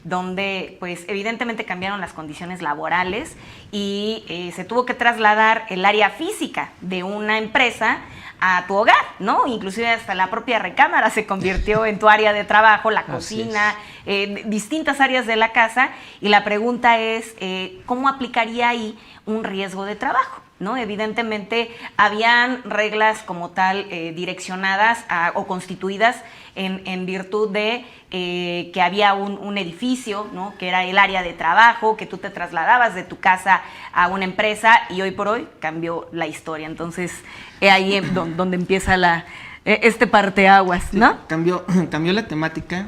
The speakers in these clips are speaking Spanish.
donde pues evidentemente cambiaron las condiciones laborales y se tuvo que trasladar el área física de una empresa a tu hogar, ¿no? Inclusive hasta la propia recámara se convirtió en tu área de trabajo, la cocina, distintas áreas de la casa, y la pregunta es, ¿cómo aplicaría ahí un riesgo de trabajo? ¿No? Evidentemente habían reglas como tal direccionadas o constituidas en virtud de que había un edificio, ¿no? Que era el área de trabajo, que tú te trasladabas de tu casa a una empresa, y hoy por hoy cambió la historia. Entonces, ahí donde empieza este parteaguas, ¿no? Sí, cambió la temática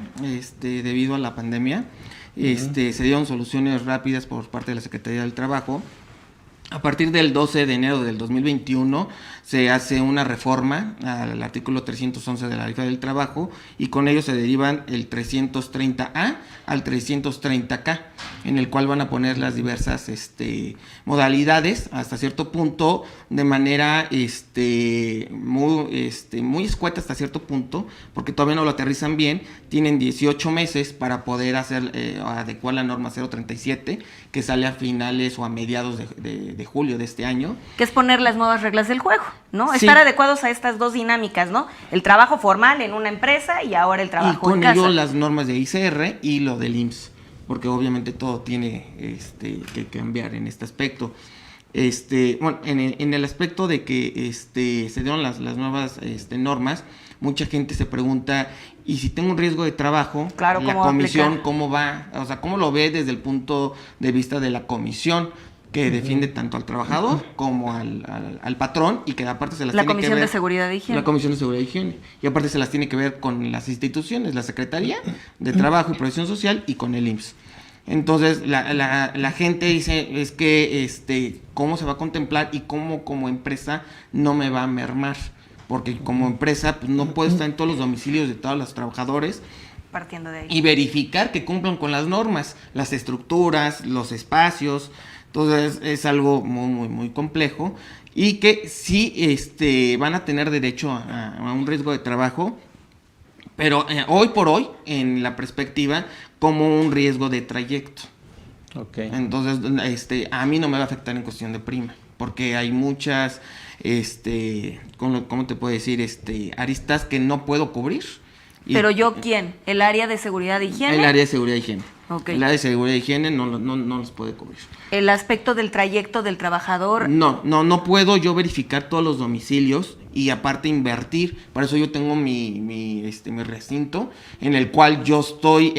debido a la pandemia. Se dieron soluciones rápidas por parte de la Secretaría del Trabajo. A partir del 12 de enero del 2021 se hace una reforma al artículo 311 de la Ley del Trabajo, y con ello se derivan el 330A al 330K, en el cual van a poner las diversas modalidades hasta cierto punto, de manera muy escueta hasta cierto punto, porque todavía no lo aterrizan bien. Tienen 18 meses para poder adecuar la norma 037, que sale a finales o a mediados de julio de este año. Que es poner las nuevas reglas del juego, ¿no? Sí. Estar adecuados a estas dos dinámicas, ¿no? El trabajo formal en una empresa y ahora el trabajo en casa. Y con ello las normas de ICR y lo del IMSS, porque obviamente todo tiene que cambiar en este aspecto. Bueno, en el aspecto de que se dieron las nuevas normas, mucha gente se pregunta, ¿y si tengo un riesgo de trabajo? Claro, la comisión, ¿cómo va? O sea, ¿cómo lo ve desde el punto de vista de la comisión, que defiende tanto al trabajador como al patrón, y que aparte se las tiene que ver... La Comisión de Seguridad e Higiene. La Comisión de Seguridad e Higiene. Y aparte se las tiene que ver con las instituciones, la Secretaría de Trabajo y Previsión Social y con el IMSS. Entonces, la gente dice, es que, ¿cómo se va a contemplar y cómo como empresa no me va a mermar? Porque como empresa, pues, no puedo estar en todos los domicilios de todos los trabajadores, partiendo de ahí, y verificar que cumplan con las normas, las estructuras, los espacios. Entonces es algo muy, muy, muy complejo, y que sí van a tener derecho a un riesgo de trabajo, pero hoy por hoy, en la perspectiva, como un riesgo de trayecto. Okay. Entonces, a mí no me va a afectar en cuestión de prima, porque hay muchas, ¿cómo te puedo decir? Aristas que no puedo cubrir. ¿Pero yo quién? ¿El área de seguridad e higiene? El área de seguridad e higiene. Okay. El área de seguridad e higiene no los puede cubrir. ¿El aspecto del trayecto del trabajador? No puedo yo verificar todos los domicilios y aparte invertir. Por eso yo tengo mi recinto, en el cual yo estoy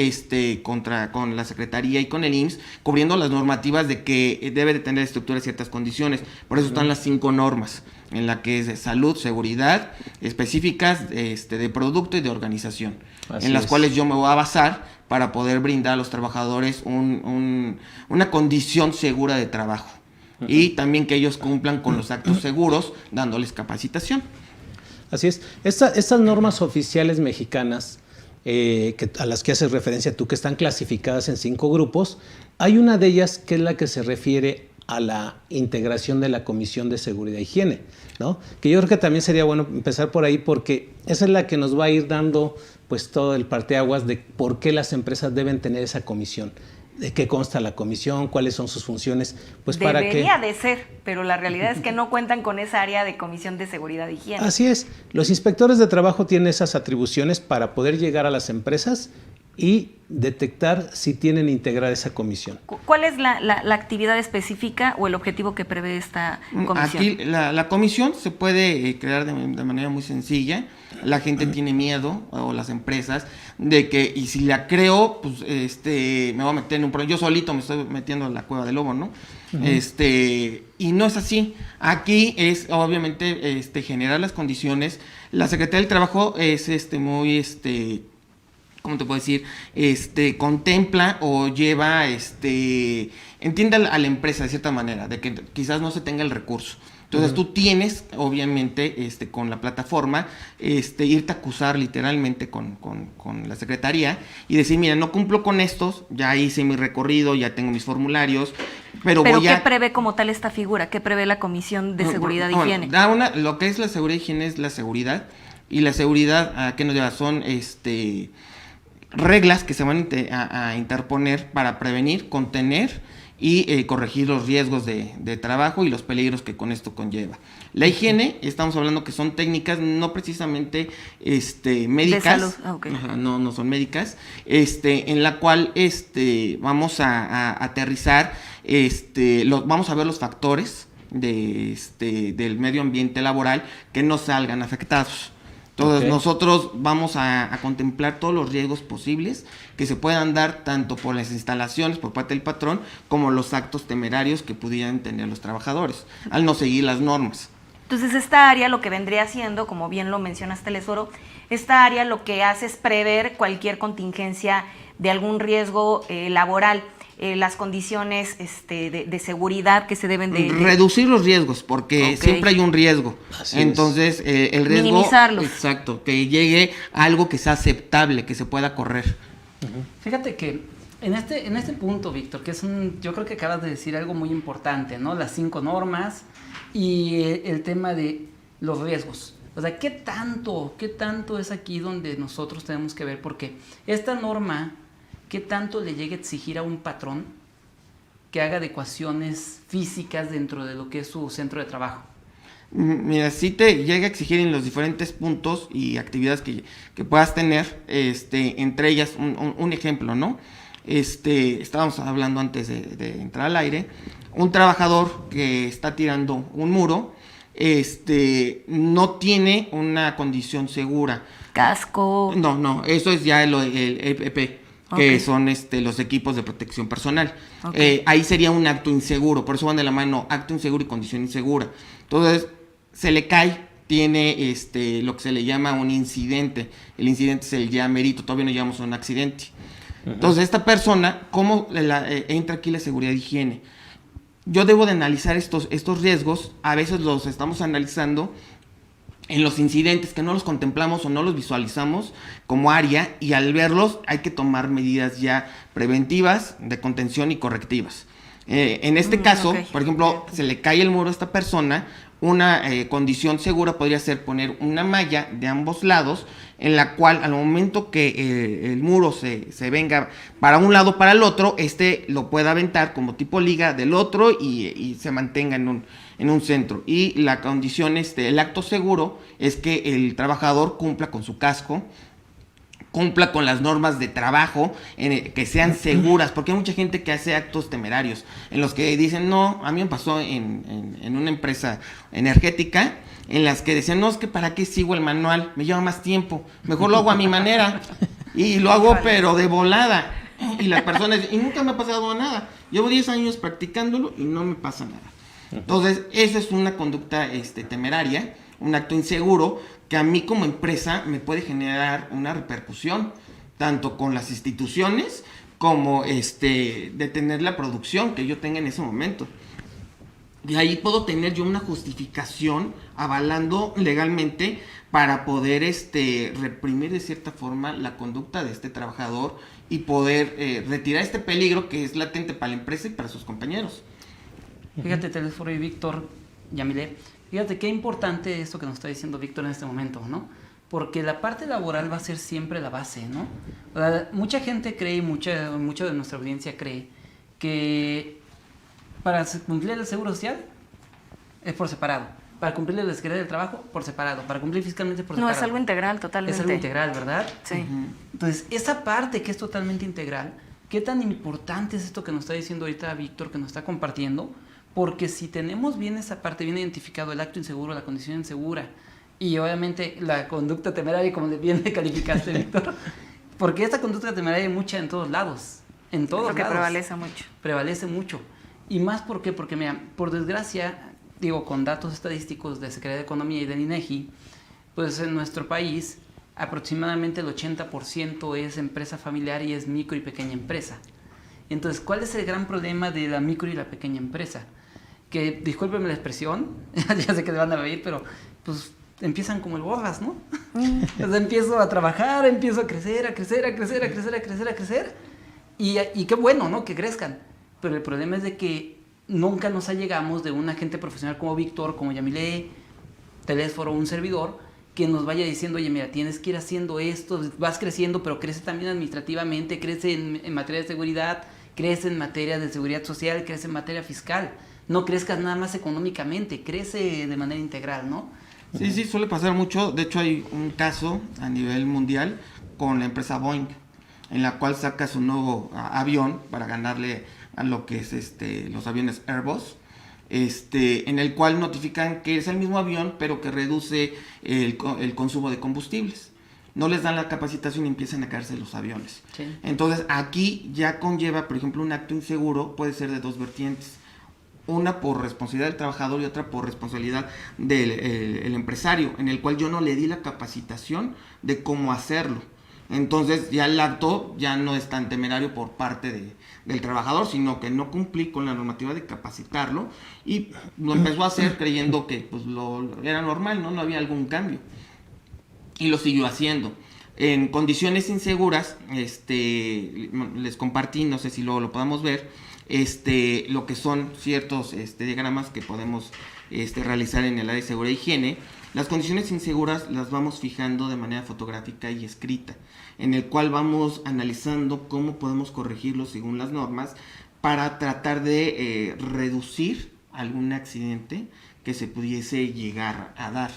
con la Secretaría y con el IMSS, cubriendo las normativas de que debe de tener estructura en ciertas condiciones. Por eso están las 5 normas, en la que es de salud, seguridad, específicas de producto y de organización, en las cuales yo me voy a basar para poder brindar a los trabajadores una condición segura de trabajo. Y también que ellos cumplan con los actos seguros, dándoles capacitación. Así es. Estas normas oficiales mexicanas, a las que haces referencia tú, que están clasificadas en 5 grupos, hay una de ellas que es la que se refiere a la integración de la Comisión de Seguridad e Higiene, ¿no? Que yo creo que también sería bueno empezar por ahí, porque esa es la que nos va a ir dando pues todo el parteaguas de por qué las empresas deben tener esa comisión, de qué consta la comisión, cuáles son sus funciones, pues para que... Debería de ser, pero la realidad es que no cuentan con esa área de Comisión de Seguridad e Higiene. Así es, los inspectores de trabajo tienen esas atribuciones para poder llegar a las empresas y detectar si tienen integrada esa comisión. ¿Cuál es la actividad específica o el objetivo que prevé esta comisión? Aquí la comisión se puede crear de manera muy sencilla. La gente tiene miedo, o las empresas, de que, y si la creo, pues me voy a meter en un problema. Yo solito me estoy metiendo en la cueva del lobo, ¿no? Y no es así. Aquí es, obviamente, generar las condiciones. La Secretaría del Trabajo es muy, ¿cómo te puedo decir? Contempla o lleva, entiende a la empresa de cierta manera, de que quizás no se tenga el recurso. Entonces tú tienes, obviamente, con la plataforma, irte a acusar literalmente con la Secretaría y decir, mira, no cumplo con estos, ya hice mi recorrido, ya tengo mis formularios, pero voy a... ¿qué prevé como tal esta figura? ¿Qué prevé la Comisión de Seguridad e Higiene? Lo que es la seguridad e higiene es la seguridad, y la seguridad, ¿a qué nos lleva? Son, reglas que se van a interponer para prevenir, contener y corregir los riesgos de trabajo y los peligros que con esto conlleva. La higiene, estamos hablando que son técnicas no precisamente médicas, de salud. Okay. Ajá, no son médicas, en la cual vamos a aterrizar, vamos a ver los factores del medio ambiente laboral que no salgan afectados. Entonces nosotros vamos a contemplar todos los riesgos posibles que se puedan dar tanto por las instalaciones por parte del patrón como los actos temerarios que pudieran tener los trabajadores al no seguir las normas. Entonces esta área lo que vendría siendo, como bien lo mencionaste, Telesforo, esta área lo que hace es prever cualquier contingencia de algún riesgo laboral. Las condiciones de seguridad que se deben de reducir los riesgos, porque siempre hay un riesgo. Así entonces el riesgo, minimizarlos. Exacto, que llegue a algo que sea aceptable, que se pueda correr. Fíjate que en este punto, Víctor, que yo creo que acabas de decir algo muy importante, ¿no? Las 5 normas y el tema de los riesgos. O sea, ¿qué tanto es aquí donde nosotros tenemos que ver? Porque esta norma, ¿qué tanto le llega a exigir a un patrón que haga adecuaciones físicas dentro de lo que es su centro de trabajo? Mira, sí te llega a exigir en los diferentes puntos y actividades que puedas tener, entre ellas un ejemplo, ¿no? Estábamos hablando antes de entrar al aire, un trabajador que está tirando un muro, no tiene una condición segura. Casco. No, eso es ya el EPP. Que son los equipos de protección personal. Ahí sería un acto inseguro, por eso van de la mano acto inseguro y condición insegura. Entonces, se le cae, tiene lo que se le llama un incidente. El incidente es el ya merito, todavía no llamamos un accidente. Entonces, esta persona, ¿cómo entra aquí la seguridad de higiene? Yo debo de analizar estos riesgos, a veces los estamos analizando en los incidentes que no los contemplamos o no los visualizamos como área, y al verlos hay que tomar medidas ya preventivas, de contención y correctivas. En este caso, por ejemplo, se le cae el muro a esta persona, una condición segura podría ser poner una malla de ambos lados, en la cual al momento que el muro se venga para un lado o para el otro, lo pueda aventar como tipo liga del otro y se mantenga en un centro. Y la condición, el acto seguro es que el trabajador cumpla con su casco, cumpla con las normas de trabajo, que sean seguras, porque hay mucha gente que hace actos temerarios, en los que dicen, no, a mí me pasó en una empresa energética, en las que decían, no, es que para qué sigo el manual, me lleva más tiempo, mejor lo hago a mi manera, y lo hago pero de volada, y las personas, y nunca me ha pasado nada, llevo 10 años practicándolo y no me pasa nada. Entonces, esa es una conducta temeraria, un acto inseguro, que a mí como empresa me puede generar una repercusión, tanto con las instituciones como detener la producción que yo tenga en ese momento. Y ahí puedo tener yo una justificación avalando legalmente para poder reprimir de cierta forma la conducta de este trabajador y poder retirar este peligro que es latente para la empresa y para sus compañeros. Fíjate, Telesforo y Víctor, Yamile, fíjate qué importante esto que nos está diciendo Víctor en este momento, ¿no? Porque la parte laboral va a ser siempre la base, ¿no? O sea, mucha gente cree, mucha de nuestra audiencia cree que para cumplir el seguro social es por separado, para cumplir la Secretaría del Trabajo por separado, para cumplir fiscalmente por separado. No, es algo integral totalmente. Es algo integral, ¿verdad? Sí. Entonces, esa parte que es totalmente integral, ¿qué tan importante es esto que nos está diciendo ahorita Víctor, que nos está compartiendo? Porque si tenemos bien esa parte, bien identificado el acto inseguro, la condición insegura y obviamente la conducta temeraria, como bien le calificaste, Víctor, porque esta conducta temeraria hay mucha en todos lados, Porque prevalece mucho. Prevalece mucho. Y más, ¿por qué? Porque, mira, por desgracia, digo, con datos estadísticos de Secretaría de Economía y del INEGI, pues en nuestro país aproximadamente el 80% es empresa familiar y es micro y pequeña empresa. Entonces, ¿cuál es el gran problema de la micro y la pequeña empresa? Que, discúlpenme la expresión, ya sé que le van a reír, pero pues empiezan como el borras, ¿no? Entonces empiezo a trabajar, empiezo a crecer, y qué bueno, ¿no? Que crezcan. Pero el problema es de que nunca nos allegamos de un agente profesional como Víctor, como Yamile, Telesforo, un servidor, que nos vaya diciendo, oye, mira, tienes que ir haciendo esto, vas creciendo, pero crece también administrativamente, crece en materia de seguridad, crece en materia de seguridad social, crece en materia fiscal. No crezcas nada más económicamente, crece de manera integral, ¿no? Sí, suele pasar mucho. De hecho, hay un caso a nivel mundial con la empresa Boeing, en la cual saca su nuevo avión para ganarle a lo que es los aviones Airbus, en el cual notifican que es el mismo avión, pero que reduce el consumo de combustibles. No les dan la capacitación y empiezan a caerse los aviones. Sí. Entonces, aquí ya conlleva, por ejemplo, un acto inseguro, puede ser de dos vertientes. Una por responsabilidad del trabajador y otra por responsabilidad del el empresario, en el cual yo no le di la capacitación de cómo hacerlo. Entonces ya el acto ya no es tan temerario por parte del trabajador, sino que no cumplí con la normativa de capacitarlo y lo empezó a hacer creyendo que pues era normal, no había algún cambio. Y lo siguió haciendo. En condiciones inseguras, les compartí, no sé si luego lo podamos ver, lo que son ciertos diagramas que podemos realizar en el área de seguridad e higiene. Las condiciones inseguras las vamos fijando de manera fotográfica y escrita, en el cual vamos analizando cómo podemos corregirlo según las normas para tratar de reducir algún accidente que se pudiese llegar a dar.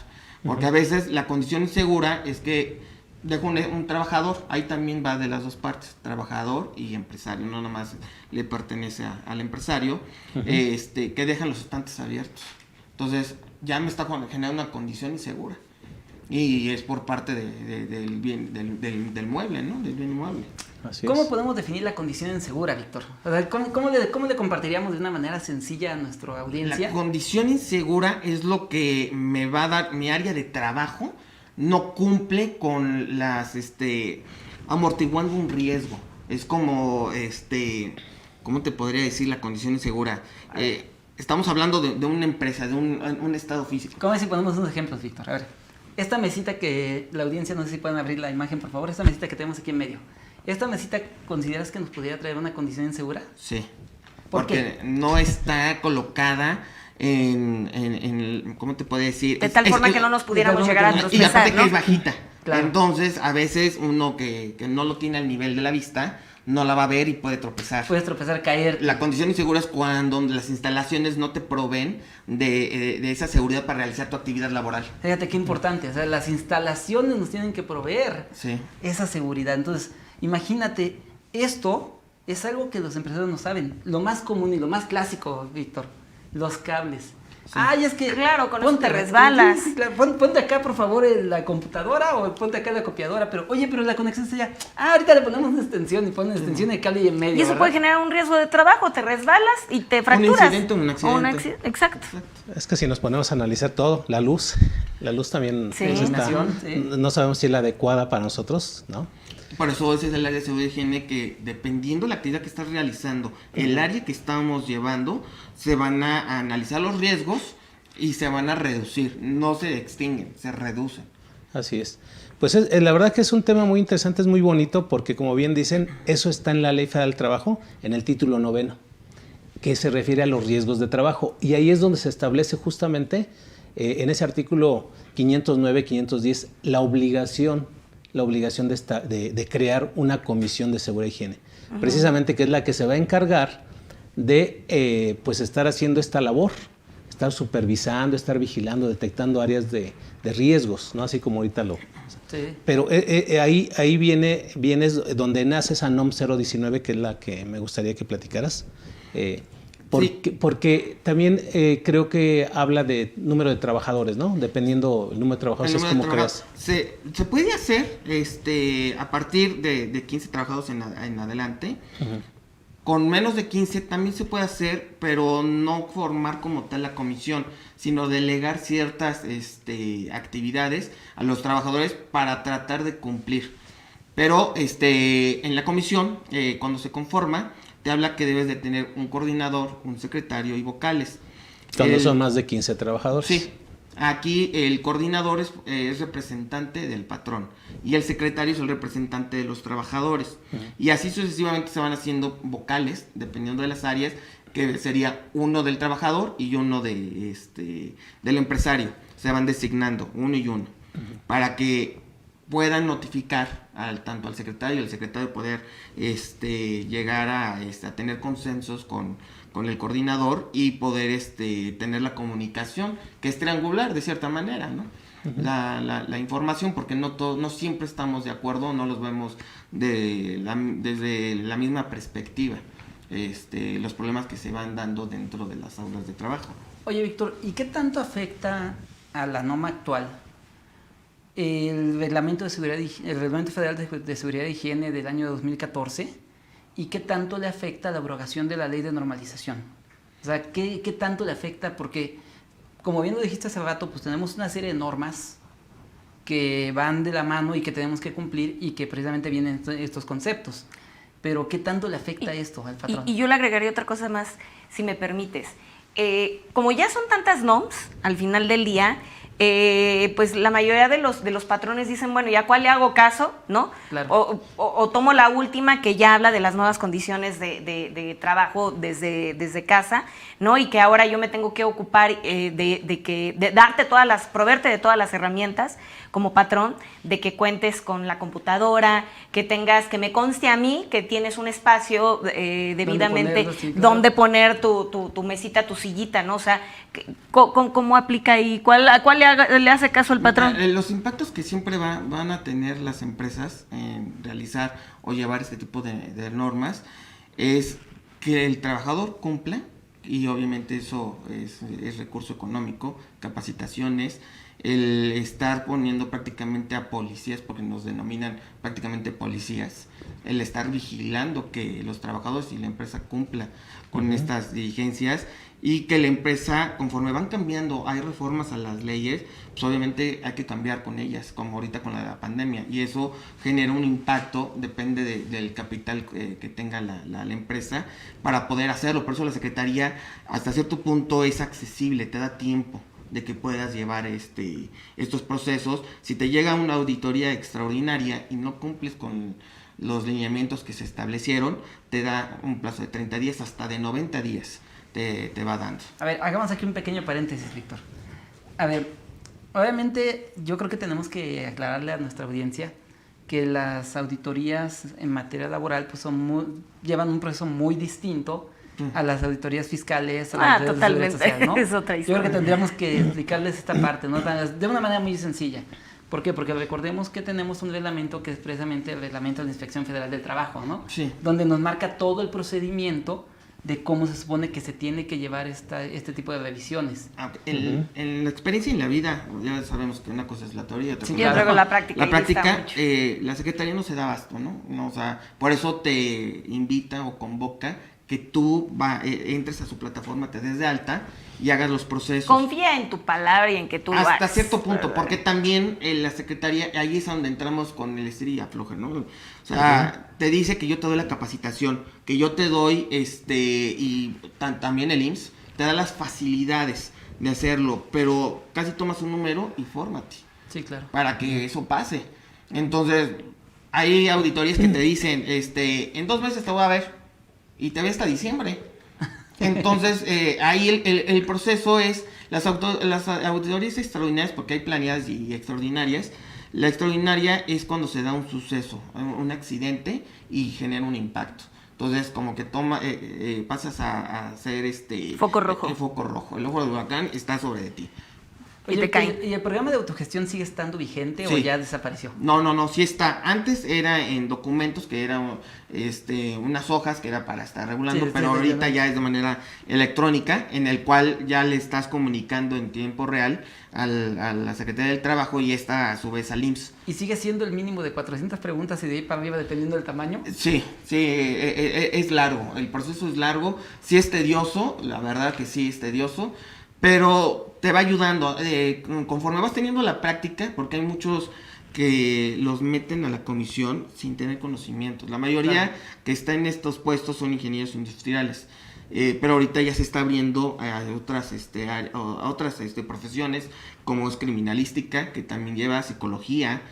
Porque a veces la condición insegura es que dejo un trabajador, ahí también va de las dos partes, trabajador y empresario, no nomás le pertenece al empresario, que dejan los estantes abiertos. Entonces ya me está generando una condición insegura y es por parte del bien del mueble, ¿no? Del bien inmueble. Así ¿Cómo es. podemos definir la condición insegura, Víctor? O sea, ¿cómo le compartiríamos de una manera sencilla a nuestra audiencia? La condición insegura es lo que me va a dar mi área de trabajo, no cumple con las amortiguando un riesgo. Es como ¿cómo te podría decir la condición insegura? Estamos hablando de una empresa, de un estado físico. ¿Cómo si ponemos unos ejemplos, Víctor? A ver, esta mesita que la audiencia, no sé si pueden abrir la imagen, por favor, esta mesita que tenemos aquí en medio. ¿Esta mesita consideras que nos pudiera traer una condición insegura? Sí. ¿Por Porque no está colocada en ¿cómo te puedo decir? De tal forma que no nos pudiéramos llegar a y tropezar, aparte ¿no? que es bajita. Claro. Entonces, a veces uno que no lo tiene al nivel de la vista, no la va a ver y puede tropezar. Puedes tropezar, caer. La condición insegura es cuando las instalaciones no te proveen de esa seguridad para realizar tu actividad laboral. Fíjate qué importante, o sea, las instalaciones nos tienen que proveer Sí. esa seguridad. Entonces, imagínate, esto es algo que los empresarios no saben. Lo más común y lo más clásico, Víctor, los cables. Sí. Ay, es que... Claro, con eso te resbalas. Sí, claro, ponte acá, por favor, la computadora o ponte acá la copiadora. Pero, oye, pero la conexión está allá. ahorita le ponemos una extensión y pones extensión de cable y en medio, Y eso ¿verdad? puede generar un riesgo de trabajo, te resbalas y te fracturas. incidente, un accidente. Exacto. Es que si nos ponemos a analizar todo, la luz también Sí. pues, Iluminación, sí. no sabemos si es la adecuada para nosotros, ¿no? Por eso ese es el área de seguridad y higiene que dependiendo de la actividad que estás realizando, el área que estamos llevando, se van a analizar los riesgos y se van a reducir, no se extinguen, se reducen. Así es. Pues la verdad que es un tema muy interesante, es muy bonito porque como bien dicen, eso está en la Ley Federal del Trabajo, en el título 9, que se refiere a los riesgos de trabajo. Y ahí es donde se establece justamente, en ese artículo 509, 510, la obligación de crear una comisión de seguridad y higiene. Precisamente que es la que se va a encargar de pues estar haciendo esta labor, estar supervisando, estar vigilando, detectando áreas de riesgos, ¿no? Así como ahorita lo... Sí. Pero ahí viene donde nace esa NOM 019, que es la que me gustaría que platicaras. Porque también creo que habla de número de trabajadores, ¿no? Dependiendo el número de trabajadores, es como creas. Se puede hacer a partir de 15 trabajadores en adelante. Uh-huh. Con menos de 15 también se puede hacer, pero no formar como tal la comisión, sino delegar ciertas actividades a los trabajadores para tratar de cumplir. Pero en la comisión, cuando se conforma, te habla que debes de tener un coordinador, un secretario y vocales. Cuando son más de 15 trabajadores. Sí. Aquí el coordinador es representante del patrón y el secretario es el representante de los trabajadores. Uh-huh. Y así sucesivamente se van haciendo vocales, dependiendo de las áreas, que sería uno del trabajador y uno del empresario. Se van designando, uno y uno. para que puedan notificar tanto al secretario y al secretario poder llegar a tener consensos con el coordinador y poder tener la comunicación, que es triangular de cierta manera, ¿no? La información, porque no siempre estamos de acuerdo, no los vemos desde la misma perspectiva, los problemas que se van dando dentro de las aulas de trabajo. Oye, Víctor, ¿y qué tanto afecta a la norma actual el Reglamento Federal de Seguridad e Higiene del año 2014? ¿Y qué tanto le afecta a la abrogación de la Ley de Normalización? O sea, ¿qué tanto le afecta? Porque, como bien lo dijiste hace rato, pues tenemos una serie de normas que van de la mano y que tenemos que cumplir y que precisamente vienen estos conceptos. Pero, ¿qué tanto le afecta esto al patrón? Y yo le agregaría otra cosa más, si me permites. Como ya son tantas NOMs, al final del día, pues la mayoría de los patrones dicen, bueno, ¿ya cuál le hago caso? ¿No? Claro. O tomo la última que ya habla de las nuevas condiciones de trabajo desde casa, ¿no? Y que ahora yo me tengo que ocupar de darte proveerte de todas las herramientas como patrón, de que cuentes con la computadora, que me conste a mí que tienes un espacio debidamente donde poner tu mesita, tu sillita, ¿no? O sea, ¿cómo aplica ahí? ¿A cuál le hace caso el patrón? Los impactos que siempre van a tener las empresas en realizar o llevar este tipo de normas es que el trabajador cumpla, y obviamente eso es recurso económico, capacitaciones, el estar poniendo prácticamente a policías, porque nos denominan prácticamente policías, el estar vigilando que los trabajadores y la empresa cumpla con estas diligencias, y que la empresa, conforme van cambiando, hay reformas a las leyes, pues obviamente hay que cambiar con ellas, como ahorita con la pandemia, y eso genera un impacto, depende del capital que tenga la empresa para poder hacerlo. Por eso la Secretaría hasta cierto punto es accesible, te da tiempo de que puedas llevar estos procesos. Si te llega una auditoría extraordinaria y no cumples con los lineamientos que se establecieron, te da un plazo de 30 días hasta de 90 días te va dando. A ver, hagamos aquí un pequeño paréntesis, Víctor. A ver, obviamente yo creo que tenemos que aclararle a nuestra audiencia que las auditorías en materia laboral pues llevan un proceso muy distinto a las auditorías fiscales, a las totalmente. Social, ¿no? Es otra historia. Yo creo que tendríamos que explicarles esta parte, ¿no? De una manera muy sencilla. ¿Por qué? Porque recordemos que tenemos un reglamento que es precisamente el reglamento de la Inspección Federal del Trabajo, ¿no? Sí. Donde nos marca todo el procedimiento de cómo se supone que se tiene que llevar este tipo de revisiones. En la experiencia y en la vida, ya sabemos que una cosa es la teoría y otra Sí, cosa yo es creo que la práctica. la práctica. La Secretaría no se da abasto, ¿no? O sea, por eso te invita o convoca que tú entres a su plataforma, te des de alta y hagas los procesos. Confía en tu palabra y en que tú lo hasta hagas. cierto punto, porque también la Secretaría, ahí es donde entramos con el estir y afloja, ¿no? O sea, te dice que yo te doy la capacitación, que yo te doy, y también el IMSS te da las facilidades de hacerlo, pero casi tomas un número y fórmate. Sí, claro. Para que eso pase. Entonces, hay auditorías que te dicen, en 2 meses te voy a ver, y te ve hasta diciembre. Entonces, ahí el proceso es las auditorías extraordinarias, porque hay planeadas y extraordinarias. La extraordinaria es cuando se da un suceso, un accidente y genera un impacto. Entonces, como que pasas a ser foco rojo. El foco rojo. El ojo del huracán está sobre de ti. Y te caen. ¿Y el programa de autogestión sigue estando vigente o Sí. ya desapareció? No, sí está. Antes era en documentos, que eran unas hojas que era para estar regulando, Sí, pero ahorita ya es de manera electrónica, en el cual ya le estás comunicando en tiempo real a la Secretaría del Trabajo y esta a su vez al IMSS. ¿Y sigue siendo el mínimo de 400 preguntas y de ahí para arriba dependiendo del tamaño? Sí, es largo, el proceso es largo, sí es tedioso, la verdad que sí es tedioso, pero te va ayudando, conforme vas teniendo la práctica, porque hay muchos que los meten a la comisión sin tener conocimientos. La mayoría que está en estos puestos son ingenieros industriales, pero ahorita ya se está abriendo a otras profesiones, como es criminalística, que también lleva psicología,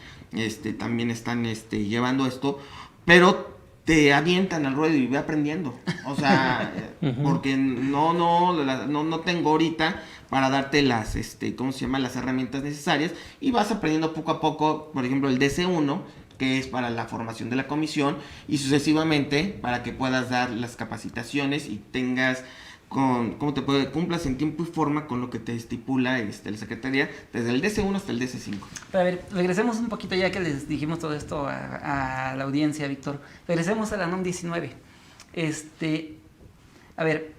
también están llevando esto, pero te avientan al ruedo y ve aprendiendo. O sea, porque no tengo ahorita para darte las, ¿cómo se llama? Las herramientas necesarias, y vas aprendiendo poco a poco, por ejemplo, el DC1, que es para la formación de la comisión, y sucesivamente para que puedas dar las capacitaciones y tengas cumplas en tiempo y forma con lo que te estipula la Secretaría, desde el DC1 hasta el DC5. Pero a ver, regresemos un poquito ya que les dijimos todo esto a la audiencia, Víctor. Regresemos a la NOM 19. A ver,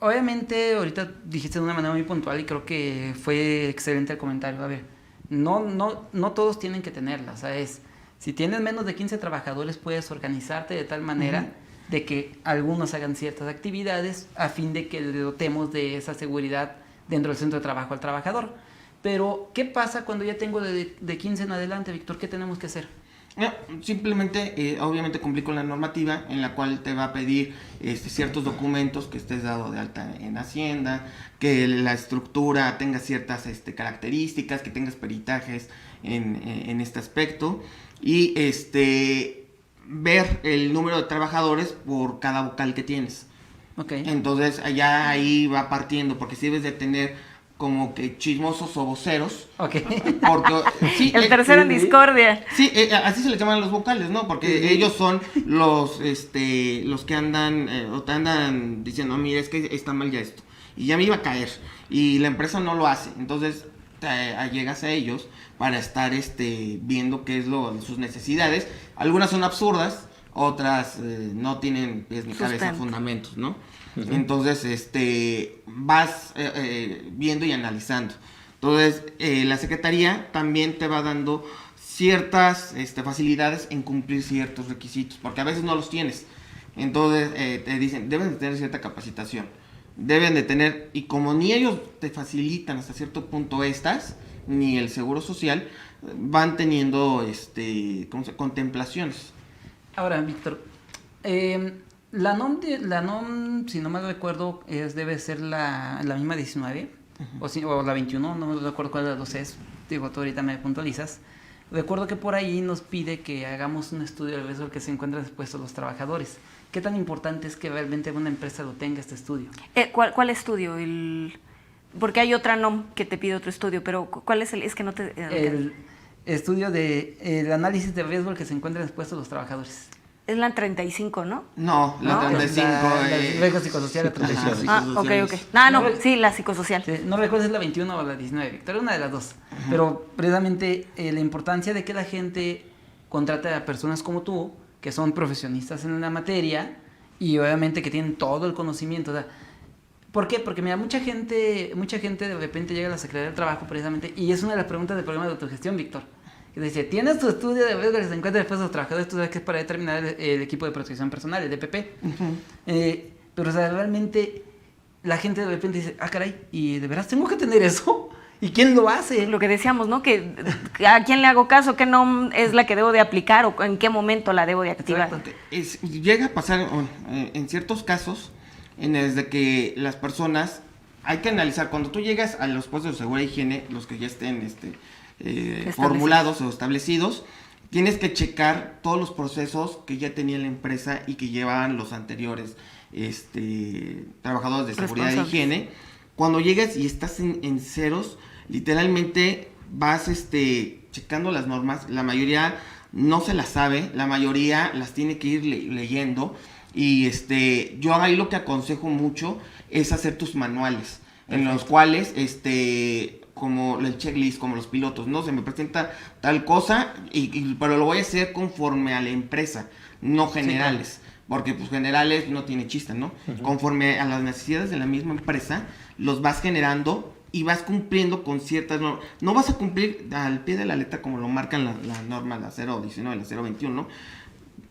obviamente ahorita dijiste de una manera muy puntual y creo que fue excelente el comentario. A ver, no todos tienen que tenerla, ¿sabes? Si tienes menos de 15 trabajadores, puedes organizarte de tal manera de que algunos hagan ciertas actividades a fin de que le dotemos de esa seguridad dentro del centro de trabajo al trabajador. Pero, ¿qué pasa cuando ya tengo de 15 en adelante, Víctor? ¿Qué tenemos que hacer? No, simplemente, obviamente cumplir con la normativa en la cual te va a pedir ciertos documentos, que estés dado de alta en Hacienda, que la estructura tenga ciertas características, que tengas peritajes en este aspecto, y ver el número de trabajadores por cada vocal que tienes. Okay. Entonces allá ahí va partiendo, porque si debes de tener como que chismosos o voceros. Okay. Porque, sí, el tercero en discordia. Sí, así se les llaman los vocales, ¿no? Porque ellos son los que andan o te andan diciendo, mira, es que está mal ya esto, y ya me iba a caer, y la empresa no lo hace. Entonces llegas a ellos para estar viendo qué es sus necesidades. Algunas son absurdas, otras no tienen pies ni cabeza, fundamentos, ¿no? Entonces vas viendo y analizando. Entonces la Secretaría también te va dando ciertas facilidades en cumplir ciertos requisitos, porque a veces no los tienes. Entonces te dicen, deben de tener cierta capacitación, deben de tener, y como ni ellos te facilitan hasta cierto punto ni el Seguro Social, van teniendo contemplaciones. Ahora, Víctor, la NOM, si no mal recuerdo, debe ser la misma 19, o la 21, no me recuerdo cuál de las dos es. Digo, tú ahorita me puntualizas. Recuerdo que por ahí nos pide que hagamos un estudio del riesgo que se encuentra expuestos los trabajadores. ¿Qué tan importante es que realmente una empresa lo tenga este estudio? ¿Cuál estudio? Porque hay otra NOM que te pide otro estudio, pero ¿cuál es el? Es que no te... El estudio el análisis de riesgo al que se encuentran expuestos los trabajadores. Es la 35, ¿no? No, la 35 es... riesgo psicosocial, la 35. Ok. Sí, la psicosocial. Sí, no recuerdo si es la 21 o la 19, Víctor, una de las dos. Pero precisamente la importancia de que la gente contrate a personas como tú, que son profesionistas en la materia y obviamente que tienen todo el conocimiento. O sea, ¿por qué? Porque mira, mucha gente de repente llega a la Secretaría del Trabajo precisamente, y es una de las preguntas del programa de autogestión, Víctor, que dice, ¿tienes tu estudio de riesgo que se encuentra después de los trabajadores? Tú sabes que es para determinar el equipo de protección personal, el DPP. Pero o sea, realmente la gente de repente dice, caray, ¿y de veras tengo que tener eso? ¿Y quién lo hace? Lo que decíamos, ¿no? Que a quién le hago caso, qué NOM es la que debo de aplicar o en qué momento la debo de activar. Llega a pasar en ciertos casos desde que las personas, hay que analizar, cuando tú llegas a los puestos de seguridad e higiene, los que ya estén formulados o establecidos, tienes que checar todos los procesos que ya tenía la empresa y que llevaban los anteriores trabajadores de seguridad e higiene. Cuando llegas y estás en ceros, literalmente vas checando las normas. La mayoría no se las sabe, la mayoría las tiene que ir leyendo. Y yo ahí lo que aconsejo mucho es hacer tus manuales, en los cuales como el checklist, como los pilotos, ¿no? Se me presenta tal cosa, pero lo voy a hacer conforme a la empresa, no generales. Sí, claro. Porque pues generales no tiene chiste, ¿no? Conforme a las necesidades de la misma empresa, los vas generando y vas cumpliendo con ciertas normas. No vas a cumplir al pie de la letra como lo marcan la norma, la 019, la 021, ¿no?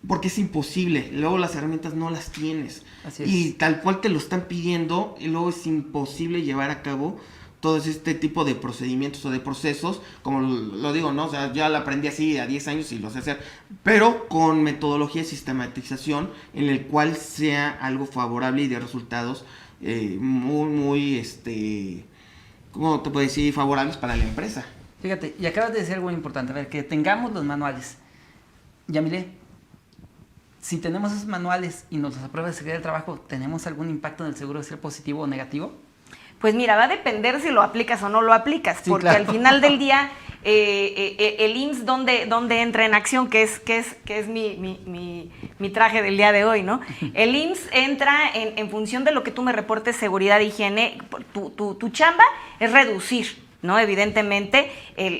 Porque es imposible. Luego las herramientas no las tienes. Así es. Y tal cual te lo están pidiendo, y luego es imposible llevar a cabo todo este tipo de procedimientos o de procesos, como lo digo, ¿no? O sea, ya lo aprendí así a 10 años y lo sé hacer, pero con metodología de sistematización en el cual sea algo favorable y de resultados muy, ¿cómo te puedo decir? Favorables para la empresa. Fíjate, y acabas de decir algo importante, a ver, que tengamos los manuales. Yamile, si tenemos esos manuales y nos los aprueba la Secretaría del Trabajo, ¿tenemos algún impacto en el Seguro Social positivo o negativo? Pues mira, va a depender si lo aplicas o no lo aplicas, Sí, porque claro. al final del día el IMSS ¿dónde entra en acción, que es mi traje del día de hoy, ¿no? El IMSS entra en función de lo que tú me reportes, seguridad e higiene. Tu chamba es reducir, ¿no? Evidentemente,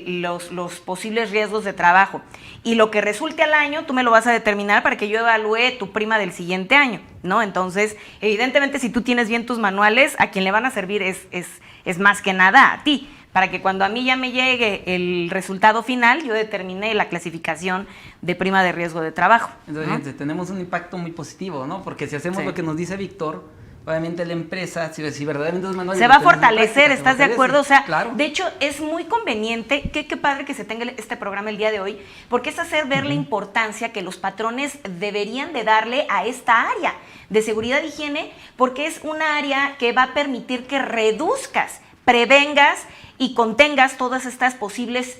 los posibles riesgos de trabajo. Y lo que resulte al año, tú me lo vas a determinar para que yo evalúe tu prima del siguiente año, ¿no? Entonces, evidentemente, si tú tienes bien tus manuales, a quien le van a servir es más que nada a ti, para que cuando a mí ya me llegue el resultado final, yo determine la clasificación de prima de riesgo de trabajo, Entonces, ¿no? fíjense, tenemos un impacto muy positivo, ¿no? Porque si hacemos Sí. lo que nos dice Víctor, obviamente la empresa, si verdaderamente los manuales Se los va a tenemos en fortalecer, práctica, se ¿estás de fortalece. acuerdo? O sea, claro. de hecho, es muy conveniente, qué padre que se tenga este programa el día de hoy, porque es hacer ver la importancia que los patrones deberían de darle a esta área de seguridad e higiene, porque es una área que va a permitir que reduzcas, prevengas y contengas todas estas posibles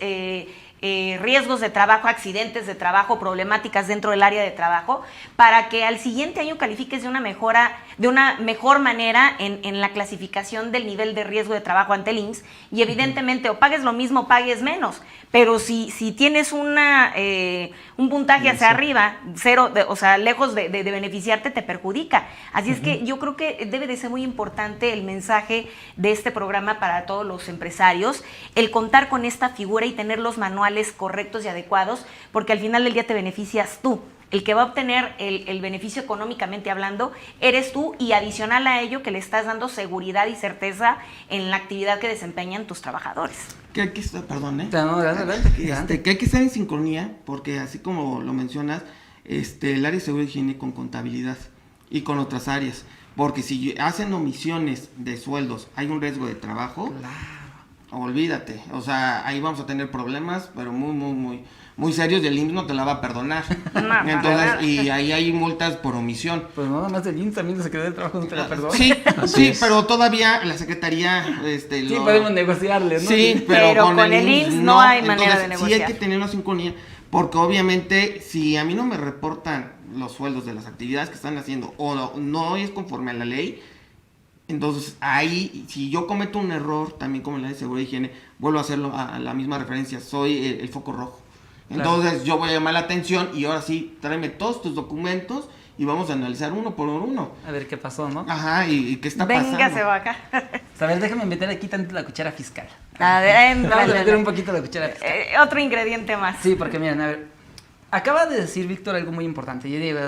riesgos de trabajo, accidentes de trabajo, problemáticas dentro del área de trabajo, para que al siguiente año califiques de una mejor manera en la clasificación del nivel de riesgo de trabajo ante el IMSS, y evidentemente o pagues lo mismo o pagues menos, pero si tienes un puntaje hacia arriba, cero, o sea, lejos de beneficiarte, te perjudica. Así es que yo creo que debe de ser muy importante el mensaje de este programa para todos los empresarios, el contar con esta figura y tener los manuales correctos y adecuados, porque al final del día te beneficias tú. El que va a obtener el beneficio económicamente hablando eres tú, y adicional a ello que le estás dando seguridad y certeza en la actividad que desempeñan tus trabajadores. Que hay que estar, perdón, No, adelante. que hay que estar en sincronía, porque así como lo mencionas, el área de seguridad y higiene con contabilidad y con otras áreas, porque si hacen omisiones de sueldos, hay un riesgo de trabajo. Claro. Olvídate, o sea, ahí vamos a tener problemas, pero muy serios, y el IMSS no te la va a perdonar. No, Entonces, y ahí hay multas por omisión. Pues no, nada más el IMSS, también la Secretaría del Trabajo no te la perdona. Sí, Así sí, es. pero todavía la Secretaría, Sí, podemos negociarle, ¿no? Sí, Pero con el IMSS no hay manera de Entonces, negociar. sí hay que tener una sincronía, porque obviamente si a mí no me reportan los sueldos de las actividades que están haciendo o no es conforme a la ley, entonces ahí, si yo cometo un error, también como en la de seguridad y higiene, vuelvo a hacerlo a la misma referencia, soy el foco rojo. Entonces yo voy a llamar la atención y ahora sí, tráeme todos tus documentos y vamos a analizar uno por uno. A ver qué pasó, ¿no? Ajá, y qué está pasando. Véngase va acá. A ver, déjame meter aquí tanto la cuchara fiscal. A ver, Vamos a meter un poquito la cuchara fiscal. otro ingrediente más. Sí, porque miren, a ver, acaba de decir Víctor algo muy importante. Yo digo,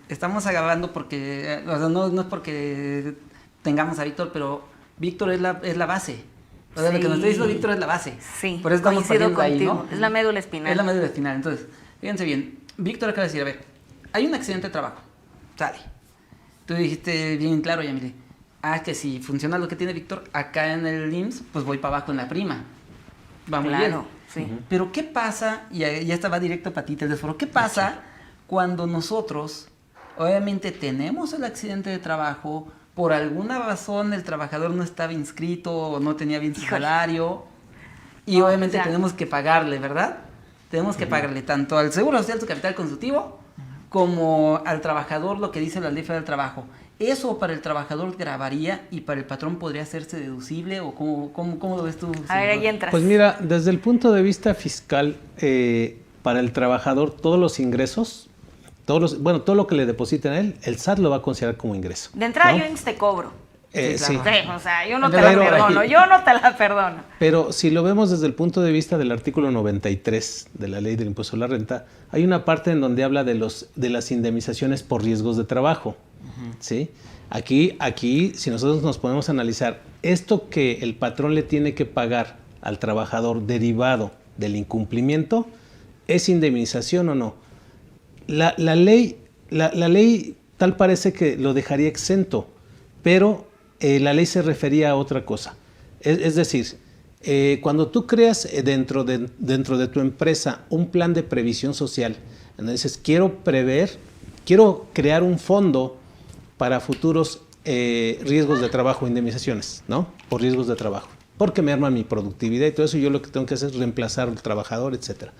estamos agravando porque, o sea, no es porque tengamos a Víctor, pero Víctor es la base. O sea, lo que nos está diciendo Víctor es la base. Sí, por eso estamos coincido partiendo contigo. ahí, ¿no? Es la médula espinal. Es la médula espinal. Entonces, fíjense bien, Víctor acaba de decir, a ver, hay un accidente de trabajo, sale. Tú dijiste bien claro, Yamile, que si funciona lo que tiene Víctor, acá en el IMSS, pues voy para abajo en la prima. Va muy bien. Claro, sí. Pero ¿qué pasa? Y ya esta va directo para ti, Telesforo. ¿Qué pasa cuando nosotros, obviamente, tenemos el accidente de trabajo, por alguna razón el trabajador no estaba inscrito o no tenía bien su Híjole. salario, y No, obviamente ya. tenemos que pagarle, ¿verdad? Tenemos que pagarle tanto al Seguro Social su capital constitutivo como al trabajador lo que dice la Ley Federal del Trabajo. ¿Eso para el trabajador grabaría y para el patrón podría hacerse deducible o cómo lo ves tú? A ver, ahí Salvador? entras. Pues mira, desde el punto de vista fiscal, para el trabajador, todos los ingresos, todo lo que le depositen a él, el SAT lo va a considerar como ingreso. De entrada ¿no? yo IMSS te cobro. Sí, Sí. claro. Sí, o sea, yo no te Pero- la perdono, yo no te la perdono. Pero si lo vemos desde el punto de vista del artículo 93 de la Ley del Impuesto a la Renta, hay una parte en donde habla de las indemnizaciones por riesgos de trabajo. ¿Sí? Aquí, si nosotros nos ponemos a analizar esto que el patrón le tiene que pagar al trabajador derivado del incumplimiento, ¿es indemnización o no? La ley tal parece que lo dejaría exento, pero la ley se refería a otra cosa. Es decir, cuando tú creas dentro de tu empresa un plan de previsión social, donde dices, quiero crear un fondo para futuros riesgos de trabajo, indemnizaciones, ¿no? Por riesgos de trabajo, porque me arma mi productividad y todo eso, yo lo que tengo que hacer es reemplazar al trabajador, etcétera.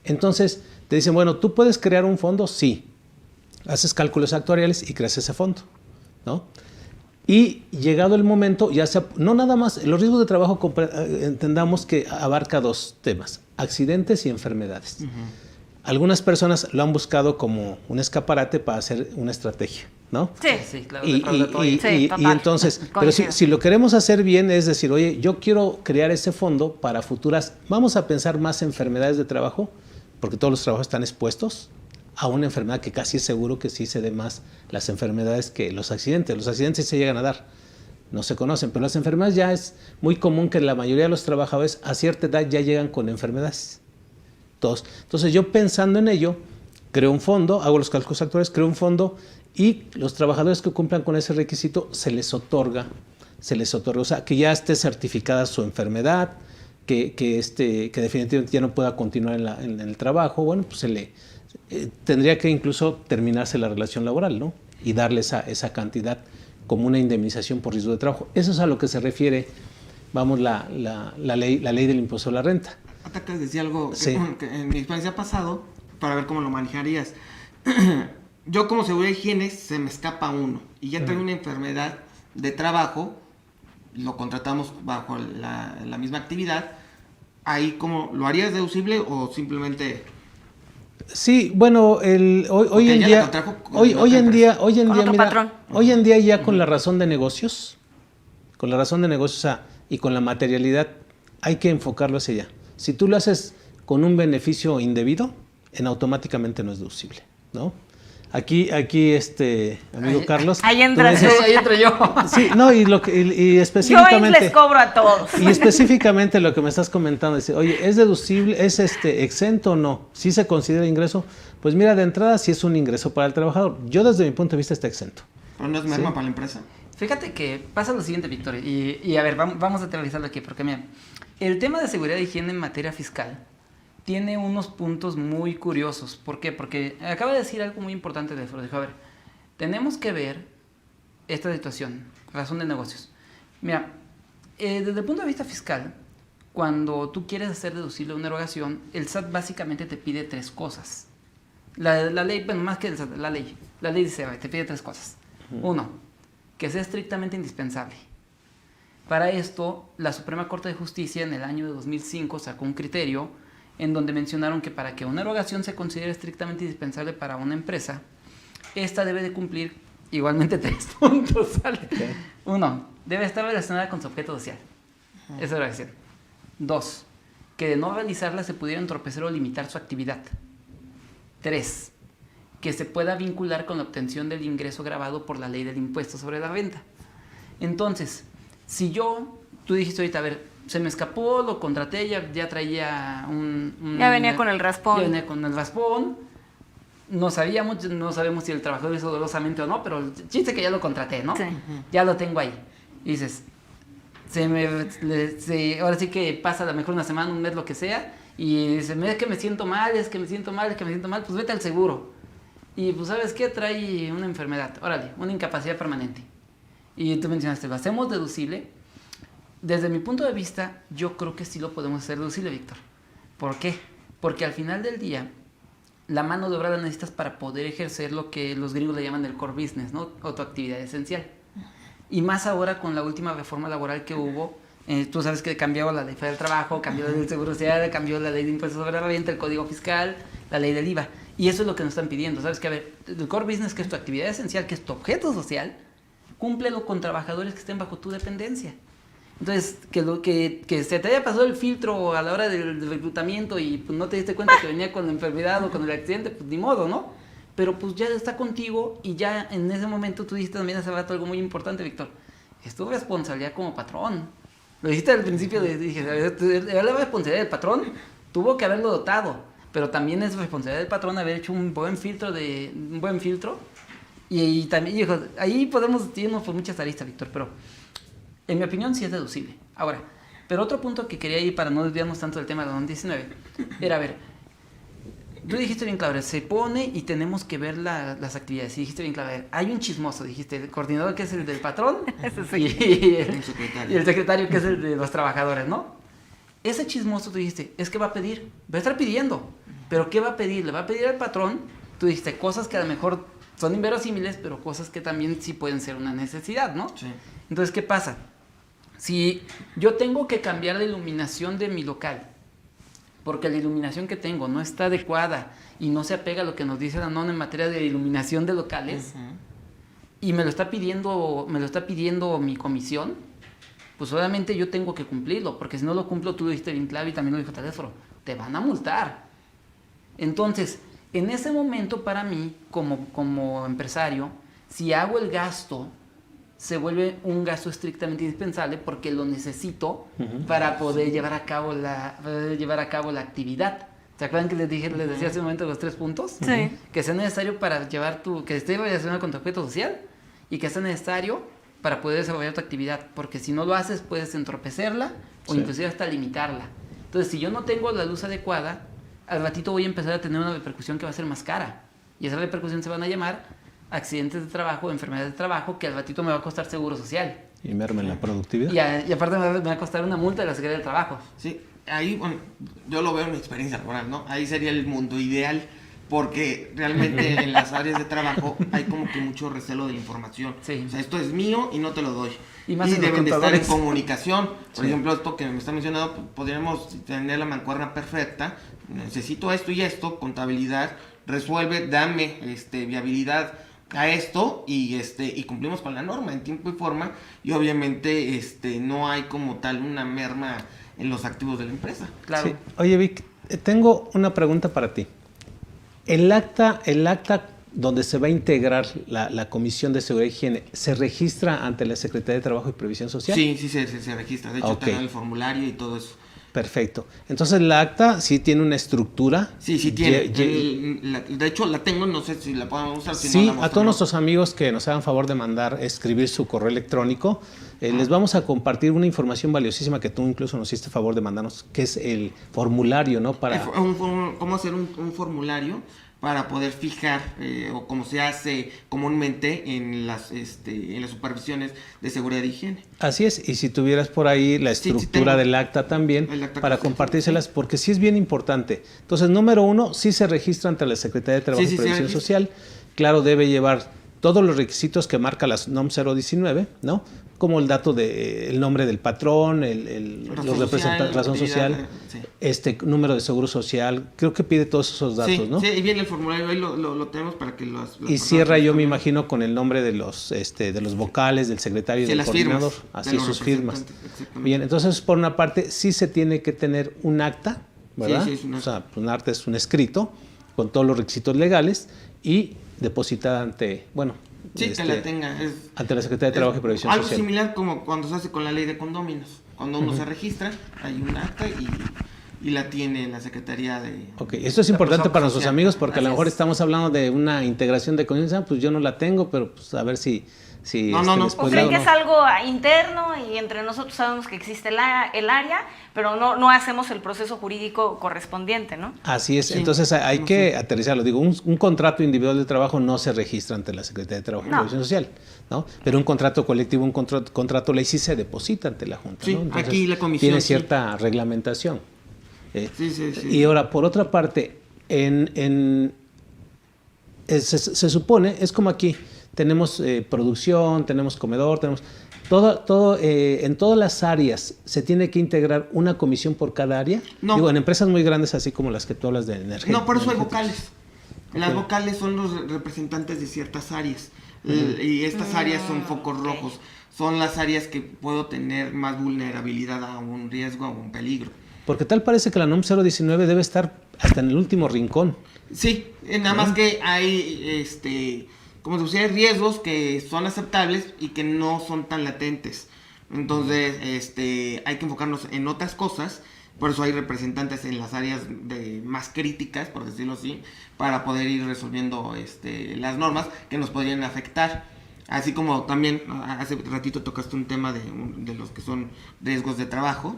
Entonces, te dicen, bueno, ¿tú puedes crear un fondo? Sí. Haces cálculos actuariales y creas ese fondo, ¿no? Y llegado el momento, ya sea, no nada más, los riesgos de trabajo entendamos que abarca dos temas, accidentes y enfermedades. Algunas personas lo han buscado como un escaparate para hacer una estrategia, ¿no? Sí, claro. Y total. entonces, pero Coincido. si lo queremos hacer bien, es decir, oye, yo quiero crear ese fondo para futuras, vamos a pensar más en enfermedades de trabajo, porque todos los trabajos están expuestos a una enfermedad que casi es seguro que sí se dé más las enfermedades que los accidentes. Los accidentes sí se llegan a dar, no se conocen, pero las enfermedades ya es muy común que la mayoría de los trabajadores a cierta edad ya llegan con enfermedades. Todos. Entonces yo pensando en ello, creo un fondo, hago los cálculos actuales, creo un fondo y los trabajadores que cumplan con ese requisito se les otorga, o sea, que ya esté certificada su enfermedad, que definitivamente ya no pueda continuar en el trabajo, bueno, pues se le tendría que incluso terminarse la relación laboral, ¿no? Y darle esa cantidad como una indemnización por riesgo de trabajo. Eso es a lo que se refiere, vamos, la ley del impuesto a la renta. Atacas decía algo Sí. que en mi experiencia pasado, para ver cómo lo manejarías. Yo como seguridad de higiene se me escapa uno y ya tengo una enfermedad de trabajo, lo contratamos bajo la misma actividad. Ahí, ¿cómo lo harías deducible o simplemente? Sí, bueno, hoy en ya día, la contrajo con hoy otra en día, otro mira, patrón. hoy en día ya con la razón de negocios, o sea, y con la materialidad, hay que enfocarlo hacia allá. Si tú lo haces con un beneficio indebido, automáticamente no es deducible, ¿no? Aquí, amigo Carlos. Ahí tú entras me dices- tú. Ahí entro yo. Sí, no, y Yo ahí específicamente. les cobro a todos. Y específicamente lo que me estás comentando, es, oye, ¿es deducible, es exento o no? ¿Sí se considera ingreso? Pues mira, de entrada sí es un ingreso para el trabajador. Yo desde mi punto de vista está exento. ¿Pero no es merma para la empresa? Fíjate que pasa lo siguiente, Víctor, y a ver, vamos a aterrizarlo aquí, porque mira, el tema de seguridad e higiene en materia fiscal tiene unos puntos muy curiosos. ¿Por qué? Porque acaba de decir algo muy importante de Dijo, a ver, tenemos que ver esta situación, razón de negocios. Mira, desde el punto de vista fiscal, cuando tú quieres hacer deducible una erogación, el SAT básicamente te pide tres cosas. La ley, bueno, más que el SAT, la ley dice, te pide tres cosas. Uno, que sea estrictamente indispensable. Para esto, la Suprema Corte de Justicia en el año de 2005 sacó un criterio en donde mencionaron que para que una erogación se considere estrictamente indispensable para una empresa, esta debe de cumplir igualmente 3 puntos, ¿sale? Okay. 1, debe estar relacionada con su objeto social. Esa erogación. 2, que de no realizarla se pudiera entorpecer o limitar su actividad. 3, que se pueda vincular con la obtención del ingreso gravado por la ley del impuesto sobre la renta. Entonces, si tú dijiste ahorita, a ver, se me escapó, lo contraté, ya traía Ya venía con el raspón. Ya venía con el raspón. No sabemos si el trabajador hizo dolosamente o no, pero el chiste es que ya lo contraté, ¿no? Sí. Ya lo tengo ahí. Y dices, ahora sí que pasa a lo mejor una semana, un mes, lo que sea, y dice, es que me siento mal, pues vete al seguro. Y pues, ¿sabes qué? Trae una enfermedad, órale, una incapacidad permanente. Y tú mencionaste, ¿lo hacemos deducible? Desde mi punto de vista, yo creo que sí lo podemos hacer deducible, Víctor. ¿Por qué? Porque al final del día, la mano de obra la necesitas para poder ejercer lo que los gringos le llaman el core business, ¿no? O tu actividad esencial. Y más ahora con la última reforma laboral que hubo, tú sabes que cambió la ley del trabajo, cambió la ley del seguro social, cambió la ley de impuestos sobre la renta, el código fiscal, la ley del IVA. Y eso es lo que nos están pidiendo, ¿sabes? Que a ver, el core business, que es tu actividad esencial, que es tu objeto social, cúmplelo con trabajadores que estén bajo tu dependencia. Entonces, que se te haya pasado el filtro a la hora del reclutamiento y pues, no te diste cuenta que venía con la enfermedad o con el accidente, pues ni modo, ¿no? Pero pues ya está contigo y ya en ese momento tú dijiste también hace rato algo muy importante, Víctor. Es tu responsabilidad como patrón. Lo dijiste al principio, dije, la responsabilidad del patrón tuvo que haberlo dotado, pero también es responsabilidad del patrón haber hecho un buen filtro y también, hijo, ahí podemos irnos por muchas aristas, Víctor, pero en mi opinión sí es deducible. Ahora, pero otro punto que quería ir para no desviarnos tanto del tema de la NOM 19 era, a ver, tú dijiste bien claro, se pone y tenemos que ver las actividades. Y dijiste bien claro, a ver, hay un chismoso, dijiste, el coordinador que es el del patrón Sí. y el secretario que es el de los trabajadores, ¿no? Ese chismoso, tú dijiste, es que va a estar pidiendo, Pero ¿qué va a pedir? Le va a pedir al patrón, tú dijiste, cosas que a lo mejor son inverosímiles, pero cosas que también sí pueden ser una necesidad, ¿no? Sí. Entonces, ¿qué pasa? Si yo tengo que cambiar la iluminación de mi local, porque la iluminación que tengo no está adecuada y no se apega a lo que nos dice la NOM en materia de iluminación de locales, y me lo está pidiendo mi comisión, pues obviamente yo tengo que cumplirlo, porque si no lo cumplo, tú lo dijiste bien claro y también lo dijo Teléfono, te van a multar. Entonces, en ese momento para mí, como empresario, si hago el gasto, se vuelve un gasto estrictamente indispensable porque lo necesito para poder llevar a cabo la actividad. ¿Se acuerdan que les decía hace un momento los 3 puntos? Sí. Que sea necesario para que esté relacionado con tu objeto social y que sea necesario para poder desarrollar tu actividad, porque si no lo haces puedes entorpecerla o inclusive hasta limitarla. Entonces, si yo no tengo la luz adecuada, al ratito voy a empezar a tener una repercusión que va a ser más cara. Y esa repercusión se van a llamar accidentes de trabajo, enfermedades de trabajo, que al ratito me va a costar seguro social. Y merma en la productividad. Y aparte me va a costar una multa de la Secretaría del Trabajo. Sí, ahí, bueno, yo lo veo en mi experiencia laboral, ¿no? Ahí sería el mundo ideal, porque realmente en las áreas de trabajo hay como que mucho recelo de la información. Sí. O sea, esto es mío y no te lo doy. Y más en los deben de estar en contadores. comunicación. Por ejemplo, esto que me está mencionando, podríamos tener la mancuerna perfecta. Necesito esto y esto, contabilidad, resuelve, dame viabilidad a esto y cumplimos con la norma en tiempo y forma, y obviamente no hay como tal una merma en los activos de la empresa. Claro. Sí. Oye, Vic, tengo una pregunta para ti. El acta donde se va a integrar la Comisión de Seguridad y Higiene, ¿se registra ante la Secretaría de Trabajo y Previsión Social? Sí, se registra. De hecho, Ok. te dan el formulario y todo eso. Perfecto. Entonces, la acta sí tiene una estructura. Sí, tiene. De hecho, la tengo, no sé si la podemos usar. Si Sí, no, la a muestro, todos ¿no? nuestros amigos que nos hagan favor de escribir su correo electrónico, les vamos a compartir una información valiosísima que tú incluso nos hiciste favor de mandarnos, que es el formulario, ¿no? Para... ¿Cómo hacer un formulario para poder fijar, o como se hace comúnmente en las supervisiones de seguridad y higiene? Así es, y si tuvieras por ahí la Sí, estructura tengo. del acta también, El acta para sí, compartírselas, porque sí es bien importante. Entonces, número 1, sí se registra ante la Secretaría de Trabajo Sí, y se Previsión registra. Social. Claro, debe llevar todos los requisitos que marca la NOM 019, ¿no? Como el dato el nombre del patrón, Razón los representantes, social, razón social, sí. número de seguro social, creo que pide todos esos datos, Sí, ¿no? sí, y viene el formulario, ahí lo tenemos para que las Y cierra, yo me imagino, con el nombre de los vocales, del secretario y Sí, del las coordinador. firmas Así, de los sus firmas. representantes, exactamente. Bien, entonces, por una parte, sí se tiene que tener un acta, ¿verdad? Sí, es un acta. O sea, un acta es un escrito con todos los requisitos legales y depositada ante, Sí, que la tenga. ante la Secretaría de Trabajo y Previsión algo Social. similar como cuando se hace con la ley de condóminos. Cuando uno se registra, hay un acta y la tiene la Secretaría de... Ok, esto es importante para nuestros social. amigos porque a lo Así mejor es. estamos hablando de una integración de conciencia, pues yo no la tengo, pero pues a ver si No. les O puedo creen dar que o es no. algo interno y entre nosotros sabemos que existe el área, pero no hacemos el proceso jurídico correspondiente, ¿no? Así es, Sí, entonces hay no que sé. aterrizarlo. Digo, un contrato individual de trabajo no se registra ante la Secretaría de Trabajo y No. Previsión Social, ¿no? Pero un contrato colectivo, un contrato ley sí se deposita ante la Junta, Sí, ¿no? Entonces, aquí la comisión, tiene sí. cierta reglamentación. Sí. Y ahora, por otra parte, se supone, es como aquí, tenemos producción, tenemos comedor, tenemos... en todas las áreas se tiene que integrar una comisión por cada área. No. Digo, en empresas muy grandes, así como las que tú hablas de energía. No, por eso hay vocales. Las vocales son los representantes de ciertas áreas. Y estas áreas son focos rojos. Son las áreas que puedo tener más vulnerabilidad a un riesgo, a un peligro. Porque tal parece que la NOM 019 debe estar hasta en el último rincón. Sí, nada más que hay, como se decía, riesgos que son aceptables y que no son tan latentes. Entonces, hay que enfocarnos en otras cosas. Por eso hay representantes en las áreas más críticas, por decirlo así, para poder ir resolviendo las normas que nos podrían afectar. Así como también hace ratito tocaste un tema de los que son riesgos de trabajo.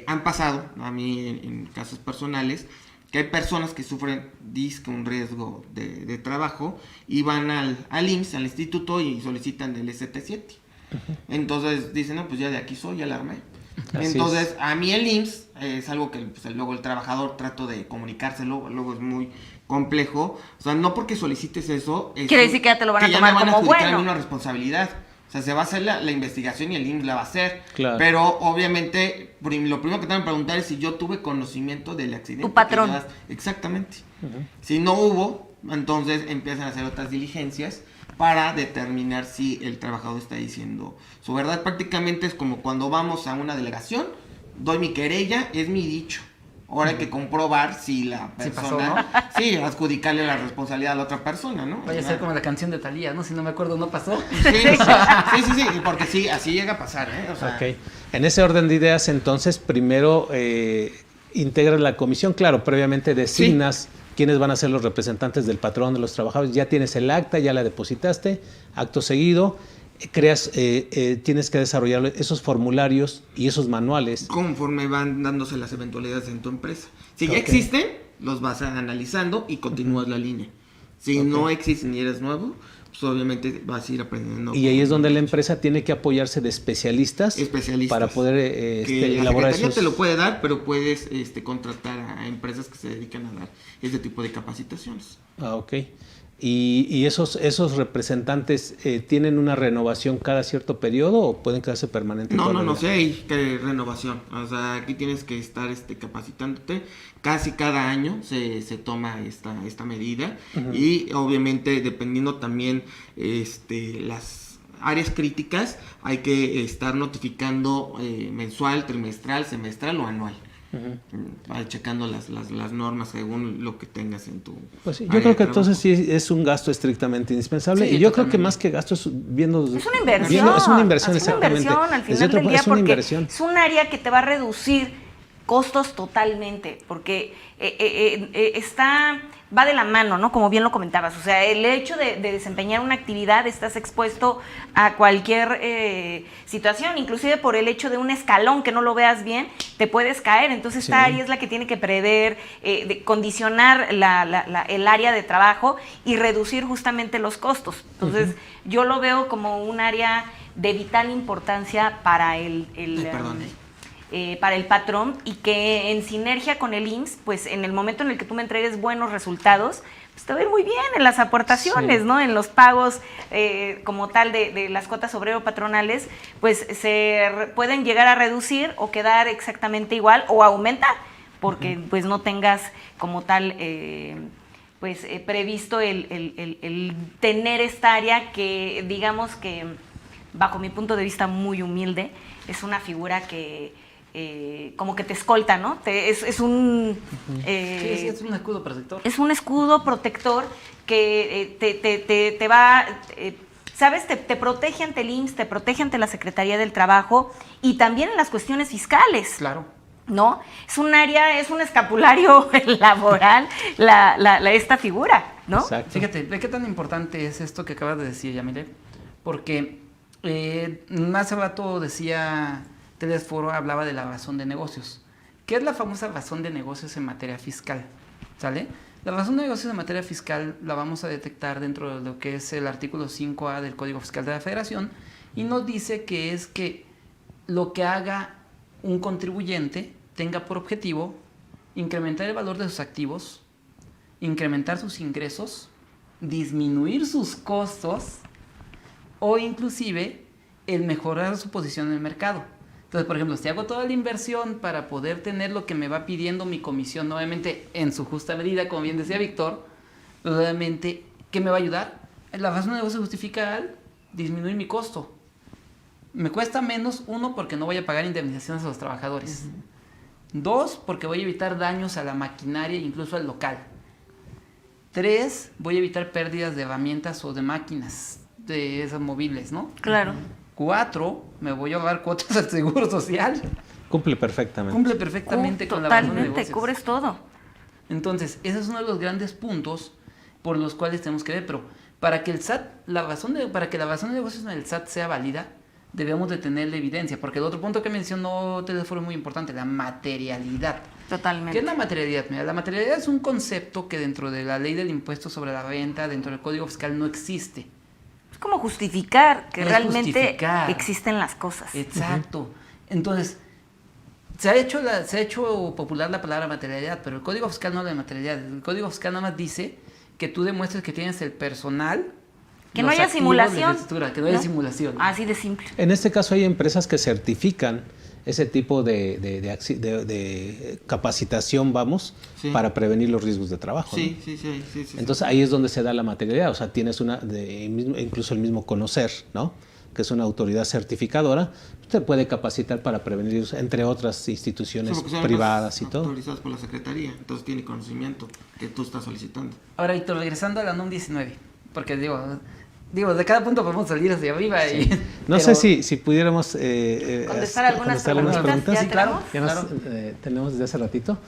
Han pasado a mí en casos personales que hay personas que sufren un riesgo de trabajo y van al IMSS, al instituto, y solicitan el ST7. Entonces dicen, no, pues ya de aquí soy, ya la armé. Así Entonces, es. a mí el IMSS es algo que pues, luego el trabajador trato de comunicárselo, luego es muy complejo. O sea, no porque solicites eso... Quiere decir que ya te lo van a tomar me van como adjudicar bueno. a mí una responsabilidad. O sea, se va a hacer la investigación y el IMSS la va a hacer. Claro. Pero obviamente, lo primero que te van a preguntar es si yo tuve conocimiento del accidente. Tu patrón. Exactamente. Si no hubo, entonces empiezan a hacer otras diligencias para determinar si el trabajador está diciendo su verdad. Prácticamente es como cuando vamos a una delegación, doy mi querella, es mi dicho. Ahora hay que comprobar si la Sí persona... pasó, Sí, adjudicarle la responsabilidad a la otra persona, ¿no? Vaya a ser como la canción de Thalía, ¿no? Si no me acuerdo, no pasó. Sí, porque sí, así llega a pasar, ¿eh? O sea, Ok. En ese orden de ideas, entonces, primero integras la comisión, claro, previamente designas quiénes van a ser los representantes del patrón de los trabajadores, ya tienes el acta, ya la depositaste, acto seguido, tienes que desarrollar esos formularios y esos manuales. conforme van dándose las eventualidades en tu empresa. Si ya Ok. existen, los vas analizando y continúas la línea. Si no existen y eres nuevo, pues obviamente vas a ir aprendiendo. Y ahí es donde la empresa tiene que apoyarse de especialistas Especialistas. para poder que la elaborar Secretaría esos... te lo puede dar, pero puedes contratar a empresas que se dedican a dar este tipo de capacitaciones. Ah, ok. ¿Y esos representantes tienen una renovación cada cierto periodo o pueden quedarse permanentes? No sé, hay que renovación. O sea, aquí tienes que estar capacitándote. Casi cada año se toma esta medida. Y obviamente dependiendo también las áreas críticas, hay que estar notificando mensual, trimestral, semestral o anual. Checando las normas según lo que tengas en tu Pues sí, yo área creo de que trabajo. entonces sí es un gasto estrictamente indispensable. Sí, y yo creo que totalmente. más que gasto es viendo... Es una inversión. Es una inversión, Es una exactamente. inversión al Desde final otro del punto, día es una porque inversión. es un área que te va a reducir costos totalmente, porque va de la mano, ¿no? Como bien lo comentabas. O sea, el hecho de desempeñar una actividad, estás expuesto a cualquier situación, inclusive por el hecho de un escalón que no lo veas bien, te puedes caer. Entonces esta área es la que tiene que prever, condicionar el área de trabajo y reducir justamente los costos. Entonces yo lo veo como un área de vital importancia para para el patrón, y que en sinergia con el IMSS, pues en el momento en el que tú me entregues buenos resultados, pues te va a ir muy bien en las aportaciones, Sí. ¿no? En los pagos como tal de las cuotas obrero-patronales, pues pueden llegar a reducir o quedar exactamente igual o aumentar, porque pues no tengas como tal... previsto el tener esta área que, digamos que, bajo mi punto de vista muy humilde, es una figura que como que te escolta, ¿no? Es un... Sí, es un escudo protector. Es un escudo protector que te va... ¿sabes? Te protege ante el IMSS, te protege ante la Secretaría del Trabajo y también en las cuestiones fiscales. Claro. ¿No? Es un área, es un escapulario laboral esta figura, ¿no? Exacto. Fíjate, ¿de qué tan importante es esto que acabas de decir, Yamile? Porque hace rato decía Telesforo, hablaba de la razón de negocios. ¿Qué es la famosa razón de negocios en materia fiscal? ¿Sale? La razón de negocios en materia fiscal la vamos a detectar dentro de lo que es el artículo 5A del Código Fiscal de la Federación, y nos dice que es que lo que haga un contribuyente tenga por objetivo incrementar el valor de sus activos, incrementar sus ingresos, disminuir sus costos o inclusive el mejorar su posición en el mercado. Entonces, por ejemplo, si hago toda la inversión para poder tener lo que me va pidiendo mi comisión, obviamente en su justa medida, como bien decía Víctor, pues obviamente, ¿qué me va a ayudar? La razón de negocio justifica al disminuir mi costo. Me cuesta menos, uno, porque no voy a pagar indemnizaciones a los trabajadores. Dos, porque voy a evitar daños a la maquinaria, incluso al local. Tres, voy a evitar pérdidas de herramientas o de máquinas de esas movibles, ¿no? Claro. Cuatro, me voy a ahorrar cuotas al seguro social. Cumple perfectamente. Cumple perfectamente con la razón de Totalmente, negocios. cubres todo. Entonces, ese es uno de los grandes puntos por los cuales tenemos que ver, pero para que el SAT, para que la razón de negocios en el SAT sea válida, debemos de tener la evidencia, porque el otro punto que mencionó Telesforo es muy importante, la materialidad. Totalmente. ¿Qué es la materialidad? Mira, la materialidad es un concepto que dentro de la ley del impuesto sobre la renta, dentro del Código Fiscal, no existe. Es como justificar que Es realmente justificar. existen las cosas. Exacto. Entonces, se ha hecho popular la palabra materialidad, pero el Código Fiscal no habla de materialidad. El Código Fiscal nada más dice que tú demuestres que tienes el personal, Que no los haya activos de simulación, infraestructura, que no haya ¿no? simulación. Así de simple. En este caso hay empresas que certifican ese tipo de capacitación, vamos, Sí. para prevenir los riesgos de trabajo. Sí, ¿no? sí. Entonces ahí es donde se da la materialidad, o sea, tienes incluso el mismo conocer, ¿no? Que es una autoridad certificadora, te puede capacitar para prevenir, entre otras instituciones Sí, porque son privadas y todo. autorizadas por la Secretaría, entonces tiene conocimiento que tú estás solicitando. Ahora, Víctor, regresando a la NOM 19, porque digo, de cada punto podemos salir hacia arriba. Y, No pero- sé si pudiéramos Contestar algunas preguntitas, ¿ya Sí, tenemos? ya nos, Claro. tenemos desde hace ratito.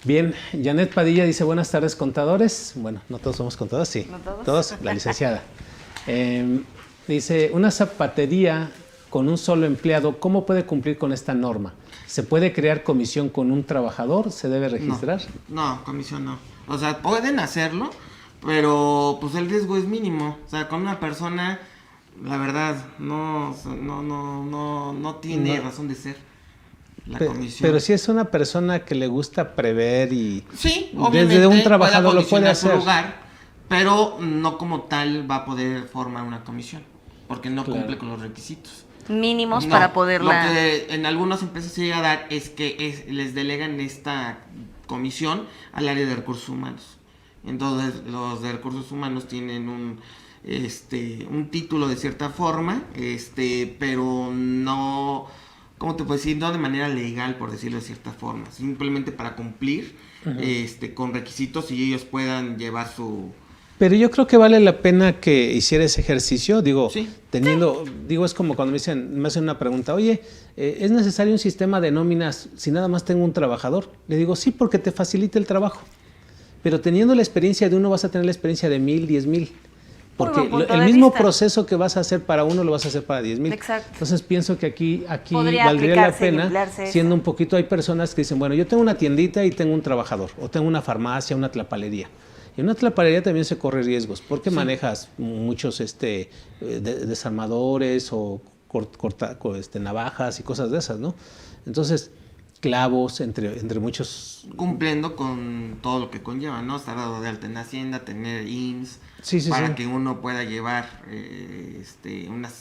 Bien, Janet Padilla dice, buenas tardes, contadores. Bueno, no todos somos contadores, sí. ¿No todos? Todos, la licenciada. Dice, una zapatería con un solo empleado, ¿cómo puede cumplir con esta norma? ¿Se puede crear comisión con un trabajador? ¿Se debe registrar? No, comisión no. O sea, pueden hacerlo, pero pues el riesgo es mínimo. O sea, con una persona, la verdad, no tiene razón de ser la comisión. Pero si es una persona que le gusta prever y Sí, obviamente desde un trabajador lo puede acondicionar su hacer. lugar, pero no como tal va a poder formar una comisión, porque no Claro. cumple con los requisitos. Mínimos No, para poderla... Lo que en algunas empresas se llega a dar es que les delegan esta comisión al área de recursos humanos. Entonces, los de recursos humanos tienen un título de cierta forma, pero no, ¿cómo te puedo decir? No de manera legal, por decirlo de cierta forma. Simplemente para cumplir con requisitos y ellos puedan llevar su... Pero yo creo que vale la pena que hiciera ese ejercicio, digo, Sí. es como cuando me hacen una pregunta, oye, ¿es necesario un sistema de nóminas si nada más tengo un trabajador? Le digo, sí, porque te facilita el trabajo, pero teniendo la experiencia de uno vas a tener la experiencia de 1,000, 10,000, porque buen punto el de mismo vista. proceso que vas a hacer para uno lo vas a hacer para 10,000. Exacto. Entonces pienso que aquí Podría valdría la aplicarse y pena, emplearse siendo eso. un poquito, hay personas que dicen, bueno, yo tengo una tiendita y tengo un trabajador, o tengo una farmacia, una tlapalería. Y en una tlapalería también se corre riesgos, porque manejas muchos desarmadores o navajas y cosas de esas, ¿no? Entonces, clavos, entre muchos... Cumpliendo con todo lo que conlleva, ¿no? Estar dado de alta en Hacienda, tener IMSS, Sí, para que uno pueda llevar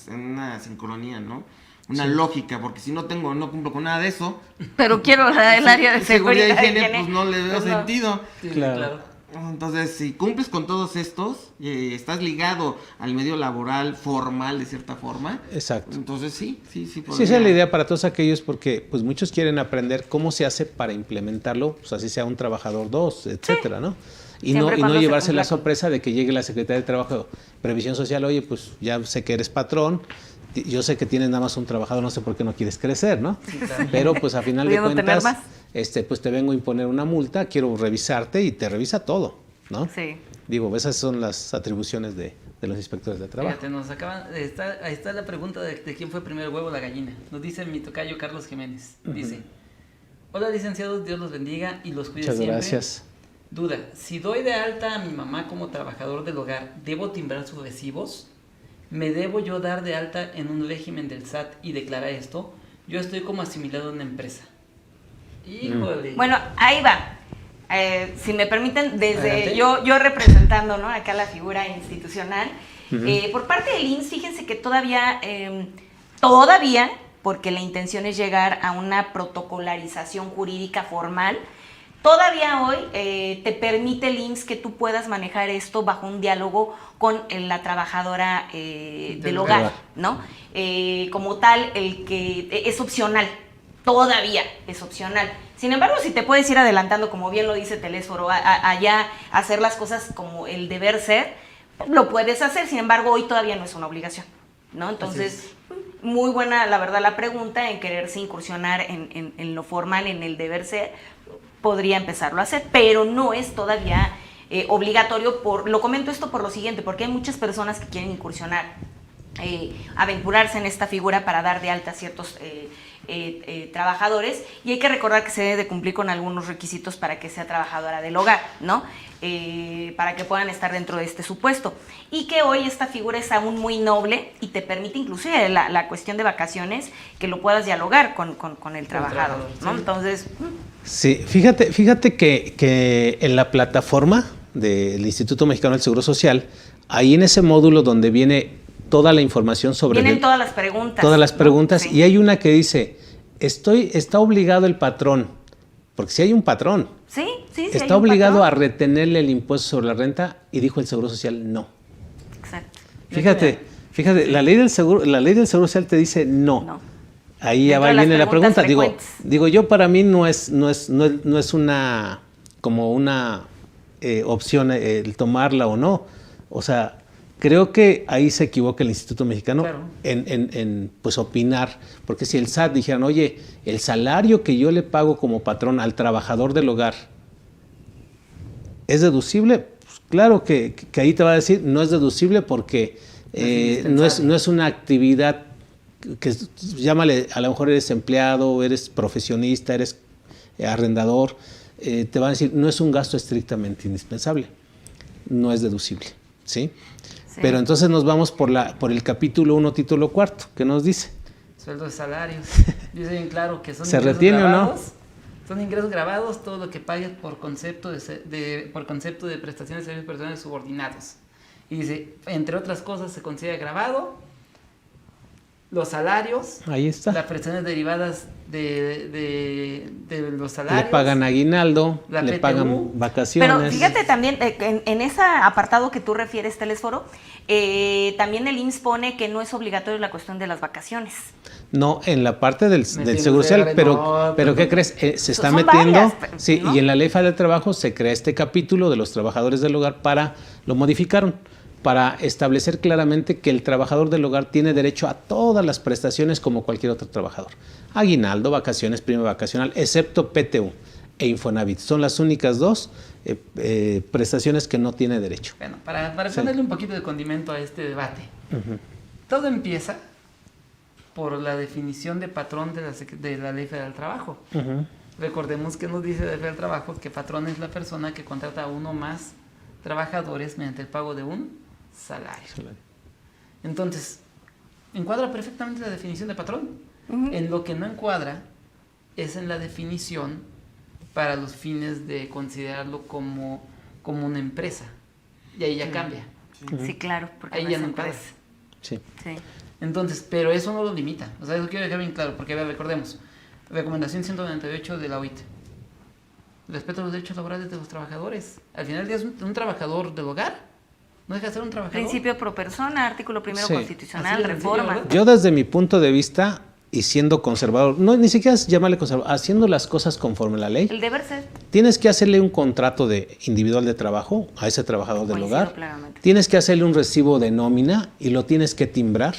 una sincronía, ¿no? Una lógica, porque si no cumplo con nada de eso, Pero quiero el área de seguridad. y higiene, higiene, pues no le veo pues no. sentido. Sí, Claro. Entonces, si cumples con todos estos, estás ligado al medio laboral formal de cierta forma. Exacto. Entonces sí. Sí, esa es la idea para todos aquellos, porque pues muchos quieren aprender cómo se hace para implementarlo, pues así sea un trabajador, dos, etcétera, ¿no? Y Siempre no cuando se llevarse cumpla la con- sorpresa de que llegue la Secretaría de Trabajo, Previsión Social, oye, pues ya sé que eres patrón, yo sé que tienes nada más un trabajador, no sé por qué no quieres crecer, ¿no? claro. Pero pues a final de Pudiendo tener cuentas, más. pues te vengo a imponer una multa, quiero revisarte y te revisa todo, ¿no? Sí. Digo, esas son las atribuciones de los inspectores de trabajo. Fíjate, ahí está la pregunta de quién fue primero el huevo o la gallina. Nos dice mi tocayo Carlos Jiménez. Dice, hola licenciados, Dios los bendiga y los cuide Muchas siempre. gracias. Duda, si doy de alta a mi mamá como trabajador del hogar, ¿debo timbrar sus recibos? ¿Me debo yo dar de alta en un régimen del SAT y declarar esto? Yo estoy como asimilado a una empresa. Híjole. Bueno, ahí va. Si me permiten, desde Adelante. yo representando, ¿no?, acá la figura institucional, por parte del IMSS, fíjense que todavía, porque la intención es llegar a una protocolarización jurídica formal, todavía hoy te permite el IMSS que tú puedas manejar esto bajo un diálogo con la trabajadora del hogar, ¿no? Como tal, el que es opcional, todavía es opcional. Sin embargo, si te puedes ir adelantando, como bien lo dice Telésforo, allá hacer las cosas como el deber ser, lo puedes hacer. Sin embargo, hoy todavía no es una obligación, ¿no? Entonces, muy buena, la verdad, la pregunta en quererse incursionar en lo formal, en el deber ser, podría empezarlo a hacer, pero no es todavía obligatorio. Lo comento esto por lo siguiente, porque hay muchas personas que quieren incursionar aventurarse en esta figura para dar de alta a ciertos trabajadores, y hay que recordar que se debe de cumplir con algunos requisitos para que sea trabajadora del hogar, ¿no? Para que puedan estar dentro de este supuesto, y que hoy esta figura es aún muy noble y te permite inclusive la cuestión de vacaciones que lo puedas dialogar con el trabajador, ¿no? Sí. Entonces... Sí, fíjate que en la plataforma del Instituto Mexicano del Seguro Social, ahí en ese módulo donde viene toda la información sobre... Vienen todas las preguntas. Todas las preguntas, ¿no? Sí. y hay una que dice, está obligado el patrón, porque si hay un patrón, Sí, está obligado a retenerle el impuesto sobre la renta, y dijo el Seguro Social no. Exacto. Fíjate, la ley del seguro social te dice no. No. Ahí ya Dentro de las viene la pregunta. preguntas Digo, yo para mí no es una como una opción el tomarla o no. O sea, creo que ahí se equivoca el Instituto Mexicano Claro. en pues opinar, porque si el SAT dijeran, oye, el salario que yo le pago como patrón al trabajador del hogar es deducible, pues claro que ahí te va a decir no es deducible porque no es una actividad que, llámale, a lo mejor eres empleado, eres profesionista, eres arrendador, te van a decir no es un gasto estrictamente indispensable, no es deducible, ¿sí? Sí. Pero entonces nos vamos por el capítulo 1, título 4, ¿qué nos dice? Sueldos y salarios. Dice bien claro que son ¿Se ingresos retiene grabados, o no? Son ingresos grabados, todo lo que pagues por concepto de prestaciones de servicios personales subordinados. Y dice, entre otras cosas, se considera grabado los salarios, Ahí está. las prestaciones derivadas de los salarios. Le pagan aguinaldo, la le PTU. pagan vacaciones. Pero fíjate también, en ese apartado que tú refieres, Telesforo, también el IMSS pone que no es obligatorio la cuestión de las vacaciones. No, en la parte del Metiéndose Seguro Social, en pero otro. ¿qué crees? Se está Son metiendo, varias, sí, ¿no? y en la Ley Federal del Trabajo se crea este capítulo de los trabajadores del hogar lo modificaron, para establecer claramente que el trabajador del hogar tiene derecho a todas las prestaciones como cualquier otro trabajador. Aguinaldo, vacaciones, prima vacacional, excepto PTU e Infonavit. Son las únicas dos prestaciones que no tiene derecho. Bueno, para ponerle un poquito de condimento a este debate. Todo empieza por la definición de patrón de la Ley Federal del Trabajo. Recordemos que nos dice la Ley Federal del Trabajo que patrón es la persona que contrata a uno o más trabajadores mediante el pago de un salario. Entonces, encuadra perfectamente la definición de patrón. En lo que no encuadra es en la definición para los fines de considerarlo como una empresa. Y ahí ya cambia. Sí, claro, porque Ahí no ya es no empresa. encuadra. Sí. Sí. Entonces, pero eso no lo limita. O sea, eso quiero dejar bien claro, porque a ver, recordemos, recomendación 198 de la OIT. Respeto a los derechos laborales de los trabajadores. Al final del día es un trabajador del hogar. No deja de ser un trabajador. Principio pro persona, artículo primero Sí. constitucional, Así de sencillo, reforma. ¿verdad? Yo desde mi punto de vista, y siendo conservador, no ni siquiera llamarle conservador, haciendo las cosas conforme a la ley, El deber ser. tienes que hacerle un contrato individual de trabajo a ese trabajador del Coincido hogar. plenamente. Tienes que hacerle un recibo de nómina y lo tienes que timbrar,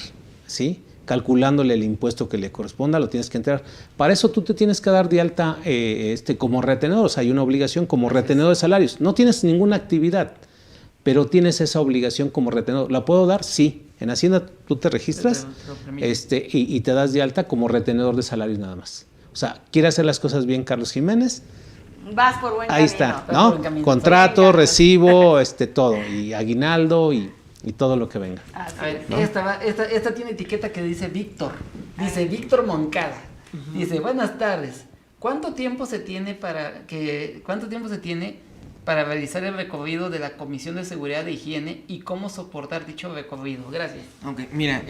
¿sí? Calculándole el impuesto que le corresponda, lo tienes que entregar. Para eso tú te tienes que dar de alta como retenedor, o sea, hay una obligación como retenedor de salarios. No tienes ninguna actividad, pero tienes esa obligación como retenedor. ¿La puedo dar? Sí. En Hacienda tú te registras Te lo permite. y te das de alta como retenedor de salarios nada más. O sea, quiere hacer las cosas bien Carlos Jiménez, Vas por buen ahí camino. está, Vas por ¿no? buen camino. Contrato, Venga. recibo, todo, y aguinaldo y todo lo que venga. Así A ver, es. esta tiene etiqueta que dice Víctor. Dice Víctor Moncada. Dice, buenas tardes. ¿Cuánto tiempo se tiene para realizar el recorrido de la Comisión de Seguridad e Higiene y cómo soportar dicho recorrido? Gracias. Ok, mira,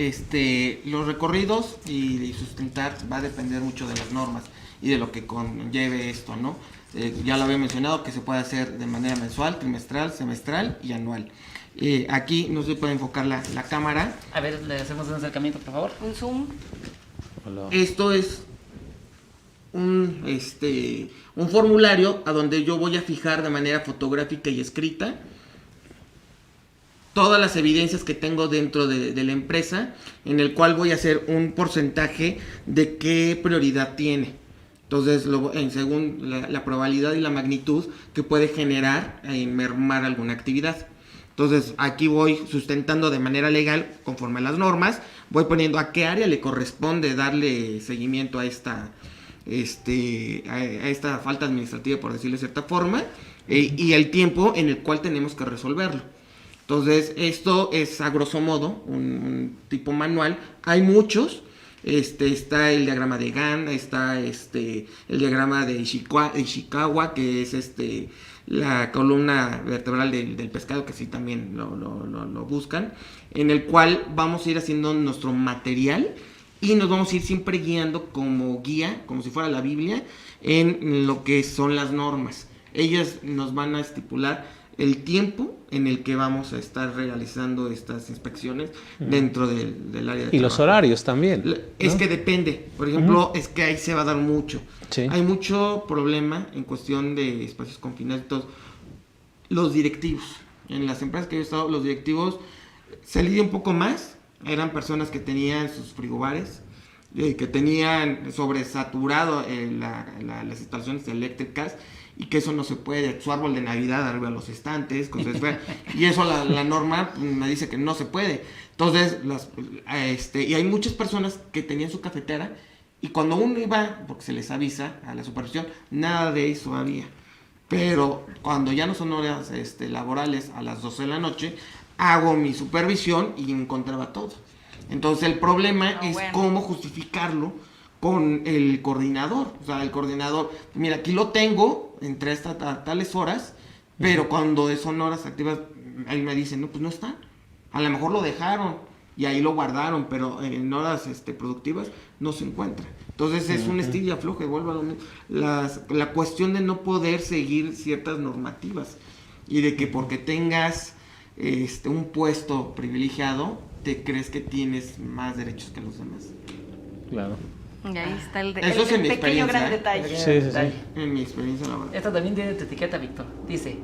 los recorridos y sustentar va a depender mucho de las normas y de lo que conlleve esto, ¿no? Ya lo había mencionado que se puede hacer de manera mensual, trimestral, semestral y anual. Aquí no se puede enfocar la cámara. A ver, le hacemos un acercamiento, por favor. Un zoom. Esto es un formulario a donde yo voy a fijar de manera fotográfica y escrita todas las evidencias que tengo dentro de la empresa, en el cual voy a hacer un porcentaje de qué prioridad tiene. Entonces, según la probabilidad y la magnitud que puede generar mermar alguna actividad. Entonces, aquí voy sustentando de manera legal, conforme a las normas, voy poniendo a qué área le corresponde darle seguimiento a esta falta administrativa, por decirlo de cierta forma, y el tiempo en el cual tenemos que resolverlo. Entonces, esto es a grosso modo un tipo manual. Hay muchos. Está el diagrama de Gantt, está el diagrama de Ishikawa, que es la columna vertebral del pescado, que sí también lo buscan, en el cual vamos a ir haciendo nuestro material y nos vamos a ir siempre guiando como guía, como si fuera la Biblia, en lo que son las normas. Ellas nos van a estipular el tiempo en el que vamos a estar realizando estas inspecciones dentro del área de trabajo. Y los horarios también, ¿no? Es que depende. Por ejemplo, es que ahí se va a dar mucho. Sí. Hay mucho problema en cuestión de espacios confinados y todo. Los directivos. En las empresas que yo he estado, los directivos se lidia un poco más. Eran personas que tenían sus frigobares, que tenían sobresaturado las instalaciones eléctricas, y que eso no se puede, su árbol de Navidad arriba de los estantes, cosas feas, y eso la norma me dice que no se puede. Entonces, y hay muchas personas que tenían su cafetera, y cuando uno iba, porque se les avisa a la supervisión, nada de eso había. Pero cuando ya no son horas laborales, a las 12 de la noche, hago mi supervisión y encontraba todo. Entonces, el problema es cómo justificarlo con el coordinador. O sea, el coordinador, mira, aquí lo tengo entre estas tales horas, pero cuando son horas activas, ahí me dicen, no, pues no están. A lo mejor lo dejaron y ahí lo guardaron, pero en horas productivas no se encuentra. Entonces es un estilo y afloje, vuelvo a lo mismo. La cuestión de no poder seguir ciertas normativas y de que porque tengas un puesto privilegiado, te crees que tienes más derechos que los demás. Claro. Y ahí está el Eso es en mi pequeño gran experiencia, detalle. Sí. En mi experiencia laboral. Esto también tiene tu etiqueta, Víctor. Dice: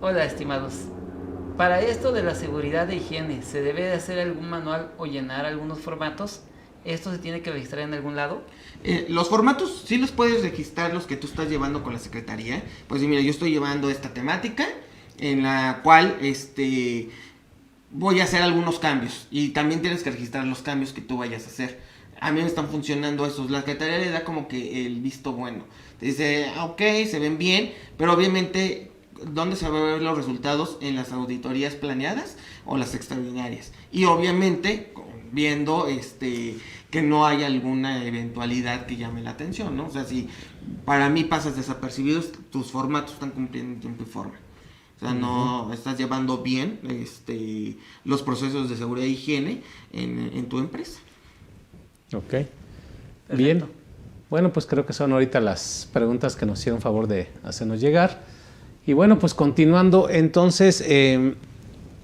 hola, estimados. Para esto de la seguridad de higiene, ¿se debe de hacer algún manual o llenar algunos formatos? ¿Esto se tiene que registrar en algún lado? Los formatos sí los puedes registrar, los que tú estás llevando con la secretaría. Pues mira, yo estoy llevando esta temática en la cual voy a hacer algunos cambios, y también tienes que registrar los cambios que tú vayas a hacer. A mí me están funcionando esos. La secretaría le da como que el visto bueno. Te dice, ok, se ven bien, pero obviamente, ¿dónde se van a ver los resultados? En las auditorías planeadas o las extraordinarias. Y obviamente, viendo que no haya alguna eventualidad que llame la atención, ¿no? O sea, si para mí pasas desapercibidos, tus formatos están cumpliendo en tiempo y forma. O sea, no estás llevando bien los procesos de seguridad e higiene en tu empresa. Ok. Bien. Bueno, pues creo que son ahorita las preguntas que nos hicieron favor de hacernos llegar. Y bueno, pues continuando, entonces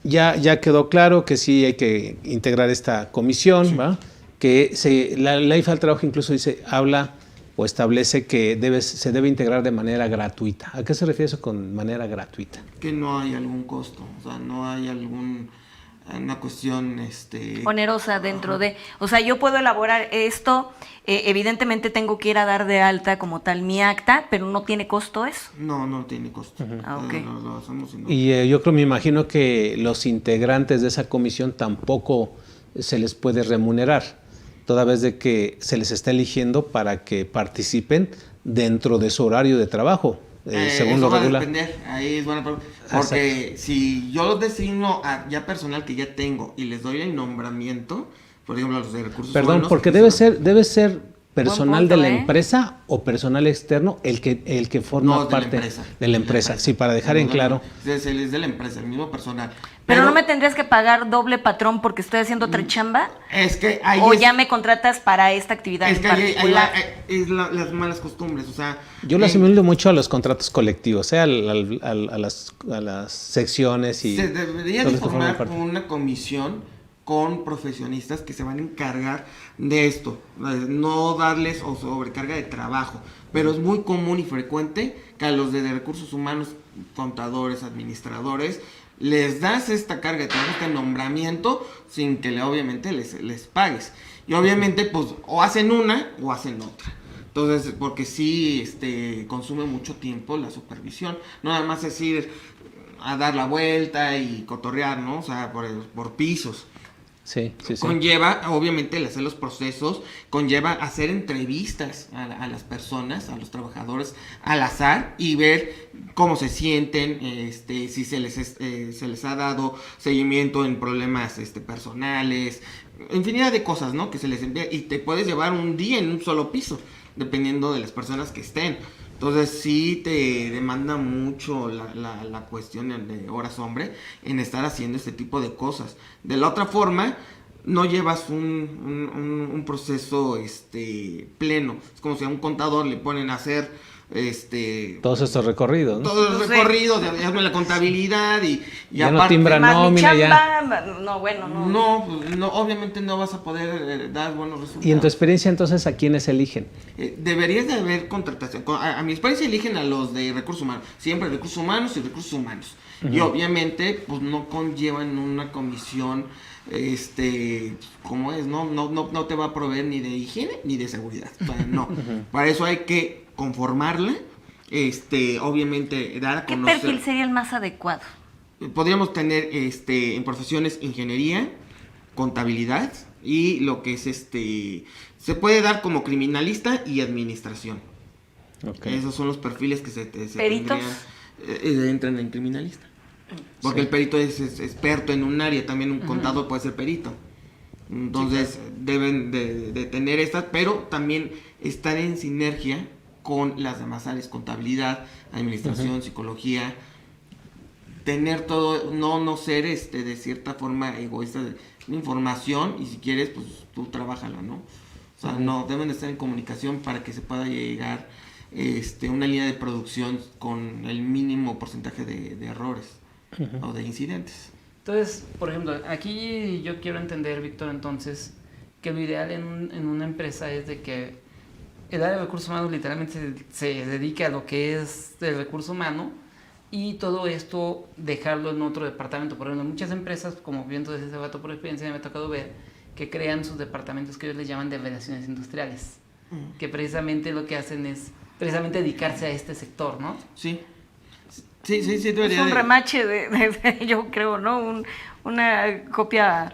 ya quedó claro que sí hay que integrar esta comisión, sí. ¿Va? Que la ley federal del trabajo incluso habla o establece que se debe integrar de manera gratuita. ¿A qué se refiere eso con manera gratuita? Que no hay algún costo, o sea, no hay una cuestión onerosa dentro de, o sea, yo puedo elaborar esto, evidentemente tengo que ir a dar de alta como tal mi acta, pero no tiene costo eso. No tiene costo. Okay. Lo hacemos y yo me imagino que los integrantes de esa comisión tampoco se les puede remunerar, toda vez de que se les está eligiendo para que participen dentro de su horario de trabajo. Según lo regular. Ahí es buena pregunta. Porque si yo los designo a ya personal que ya tengo y les doy el nombramiento, por ejemplo, a los de recursos humanos. Perdón, porque debe ser personal de la empresa o personal externo el que forma parte de la empresa. Sí, para dejar en claro. Es de la empresa, el mismo personal. Pero no me tendrías que pagar doble patrón porque estoy haciendo otra chamba. Es que ahí o ya me contratas para esta actividad. Es que ahí las malas costumbres, o sea. Yo lo asimilo mucho a los contratos colectivos, a las secciones y. Se debería de formar una comisión con profesionistas que se van a encargar de esto, no darles o sobrecarga de trabajo, pero es muy común y frecuente que a los de recursos humanos, contadores, administradores, les das esta carga de trabajo, este nombramiento, sin que obviamente les pagues. Y obviamente, pues, o hacen una o hacen otra. Entonces, porque sí consume mucho tiempo la supervisión. No nada más decir, a dar la vuelta y cotorrear, ¿no? O sea, por pisos. Sí. Conlleva, obviamente, el hacer los procesos, conlleva hacer entrevistas a las personas, a los trabajadores al azar y ver cómo se sienten, si se les ha dado seguimiento en problemas personales, infinidad de cosas, ¿no? Que se les envía y te puedes llevar un día en un solo piso, dependiendo de las personas que estén. Entonces sí te demanda mucho la cuestión de horas hombre en estar haciendo este tipo de cosas. De la otra forma, no llevas un proceso pleno. Es como si a un contador le ponen a hacer todos estos recorridos, ¿no? Todos los recorridos, hazme la contabilidad y ya aparte, no timbra más mi nómina, chamba, no, bueno, no, obviamente no vas a poder dar buenos resultados. Y en tu experiencia, entonces, ¿a quiénes eligen? Deberías de haber contratación. A mi experiencia eligen a los de recursos humanos. Siempre recursos humanos y recursos humanos. Uh-huh. Y obviamente, pues no conllevan una comisión, como es, no te va a proveer ni de higiene ni de seguridad. O sea, no. Uh-huh. Para eso hay que conformarla, obviamente dar a conocer. ¿Qué perfil sería el más adecuado? Podríamos tener en profesiones ingeniería, contabilidad y lo que es se puede dar como criminalista y administración. Okay. Esos son los perfiles que se ¿peritos? Entran en criminalista. Porque el perito es experto en un área, también un contador puede ser perito. Entonces deben de tener estas, pero también estar en sinergia con las demás áreas, contabilidad, administración, psicología, tener todo, no ser de cierta forma egoísta de información, y si quieres, pues tú trabájala, ¿no? O sea, no, deben de estar en comunicación para que se pueda llegar una línea de producción con el mínimo porcentaje de errores o de incidentes. Entonces, por ejemplo, aquí yo quiero entender, Víctor, entonces, que lo ideal en una empresa es de que el área de recursos humanos literalmente se dedique a lo que es el recurso humano y todo esto dejarlo en otro departamento. Por ejemplo, muchas empresas, como bien tú dices, Sebato, por experiencia me ha tocado ver, que crean sus departamentos que ellos les llaman de relaciones industriales, que precisamente lo que hacen es precisamente dedicarse a este sector, ¿no? Sí. Es un remache de yo creo, ¿no? Una copia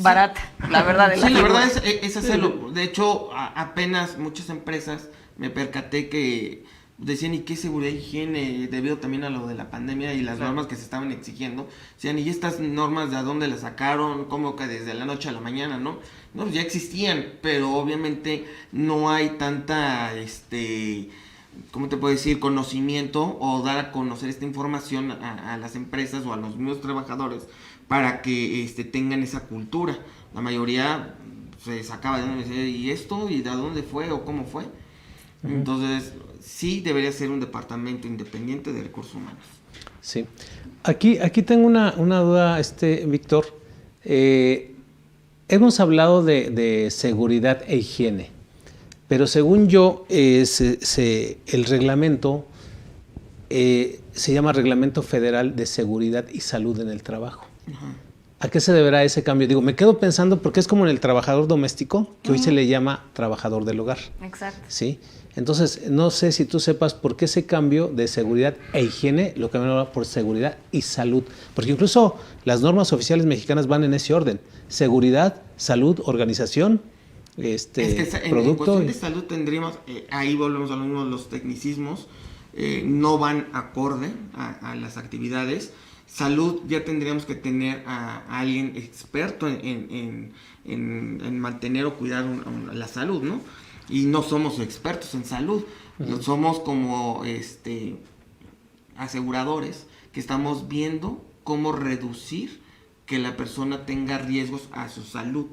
barata, la verdad. Sí, la verdad es hacerlo. De hecho, apenas muchas empresas me percaté que decían, ¿y qué seguridad y higiene? Debido también a lo de la pandemia y las normas que se estaban exigiendo. Decían, ¿y estas normas de a dónde las sacaron? ¿Cómo que desde la noche a la mañana, no? No, ya existían, pero obviamente no hay tanta, ¿cómo te puedo decir? Conocimiento o dar a conocer esta información a las empresas o a los mismos trabajadores para que tengan esa cultura. La mayoría se sacaba de donde decía, ¿y esto? ¿Y de dónde fue? ¿O cómo fue? Uh-huh. Entonces, sí debería ser un departamento independiente de recursos humanos. Sí. Aquí tengo una duda, Víctor. Hemos hablado de seguridad e higiene, pero según yo, el reglamento se llama Reglamento Federal de Seguridad y Salud en el Trabajo. Uh-huh. ¿A qué se deberá ese cambio? Digo, me quedo pensando porque es como en el trabajador doméstico, que hoy se le llama trabajador del hogar. Exacto. ¿Sí? Entonces, no sé si tú sepas por qué ese cambio de seguridad e higiene lo cambiaron ahora por seguridad y salud. Porque incluso las normas oficiales mexicanas van en ese orden. Seguridad, salud, organización, producto. En cuestión de salud tendríamos, ahí volvemos a lo mismo, los tecnicismos no van acorde a las actividades. Salud ya tendríamos que tener a alguien experto en mantener o cuidar la salud, ¿no? Y no somos expertos en salud, somos como aseguradores que estamos viendo cómo reducir que la persona tenga riesgos a su salud.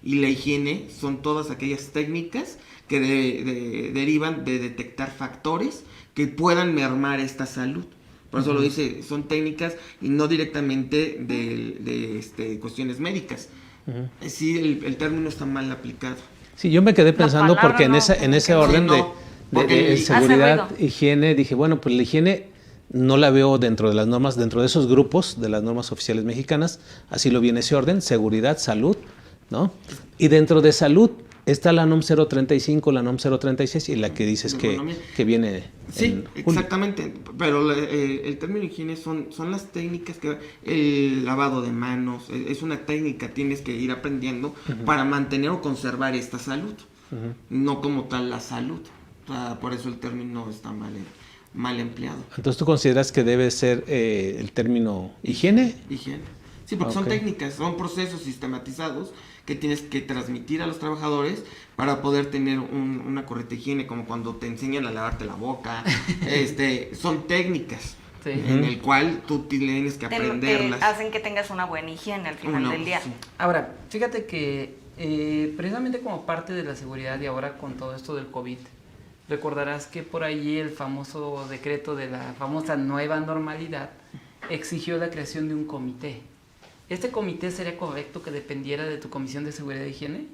Y la higiene son todas aquellas técnicas que derivan de detectar factores que puedan mermar esta salud. Por eso lo dice, son técnicas y no directamente de cuestiones médicas. Sí, el término está mal aplicado. Sí, yo me quedé pensando porque en ese orden de seguridad, higiene, dije, bueno, pues la higiene no la veo dentro de las normas, dentro de esos grupos de las normas oficiales mexicanas, así lo viene ese orden, seguridad, salud, ¿no? Y dentro de salud, Está la NOM 035, la NOM 036 y la que dices que viene Sí, en julio. exactamente, pero el término higiene son las técnicas el lavado de manos, es una técnica, tienes que ir aprendiendo para mantener o conservar esta salud, no como tal la salud, o sea, por eso el término está mal empleado. Entonces, ¿tú consideras que debe ser el término higiene? Higiene. Sí, porque son técnicas, son procesos sistematizados que tienes que transmitir a los trabajadores para poder tener una correcta higiene, como cuando te enseñan a lavarte la boca. Son técnicas en el cual tú tienes que aprenderlas. Hacen que tengas una buena higiene al final del día. Sí. Ahora, fíjate que precisamente como parte de la seguridad y ahora con todo esto del COVID, recordarás que por ahí el famoso decreto de la famosa nueva normalidad exigió la creación de un comité. ¿Este comité sería correcto que dependiera de tu Comisión de Seguridad e Higiene?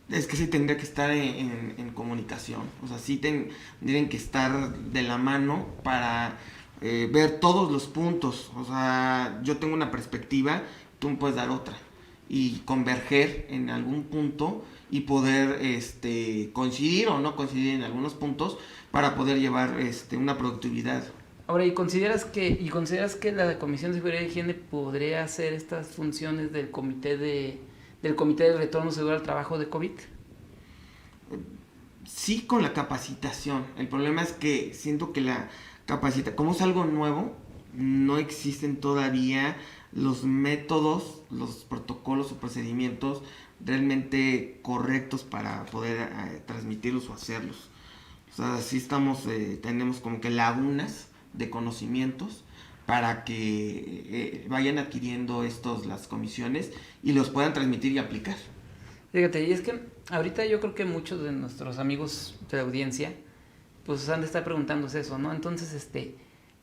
Es que sí tendría que estar en comunicación, o sea, sí tendrían que estar de la mano para ver todos los puntos, o sea, yo tengo una perspectiva, tú me puedes dar otra, y converger en algún punto y poder coincidir o no coincidir en algunos puntos para poder llevar una productividad. Ahora, ¿y consideras que la Comisión de Seguridad y Higiene podría hacer estas funciones del comité de retorno seguro al trabajo de COVID? Sí, con la capacitación. El problema es que siento que como es algo nuevo, no existen todavía los métodos, los protocolos o procedimientos realmente correctos para poder transmitirlos o hacerlos. O sea, sí tenemos como que lagunas de conocimientos para que vayan adquiriendo las comisiones y los puedan transmitir y aplicar. Fíjate, y es que ahorita yo creo que muchos de nuestros amigos de la audiencia pues han de estar preguntándose eso, ¿no? Entonces,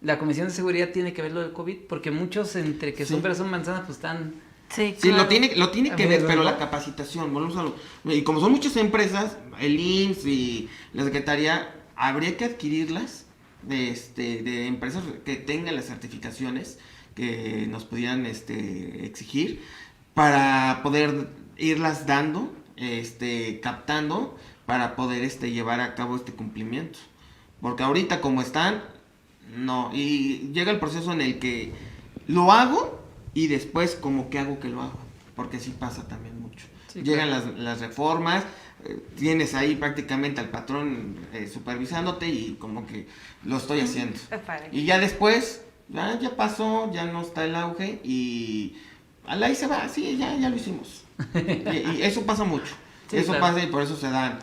la Comisión de Seguridad tiene que ver lo del COVID, porque muchos entre que son peras son manzanas pues están... Sí, Sí, claro. lo tiene que ver, pero la capacitación, y como son muchas empresas, el IMSS y la Secretaría, habría que adquirirlas de empresas que tengan las certificaciones que nos pudieran exigir para poder irlas dando, captando para poder llevar a cabo este cumplimiento. Porque ahorita como están, no, y llega el proceso en el que lo hago y después como que hago que lo hago, porque sí pasa también mucho. Sí, llegan claro. las reformas, tienes ahí prácticamente al patrón supervisándote y como que lo estoy haciendo. Y ya después, ya pasó, ya no está el auge y ahí se va, sí, ya lo hicimos. y eso pasa mucho. Sí, eso claro. Pasa y por eso se dan,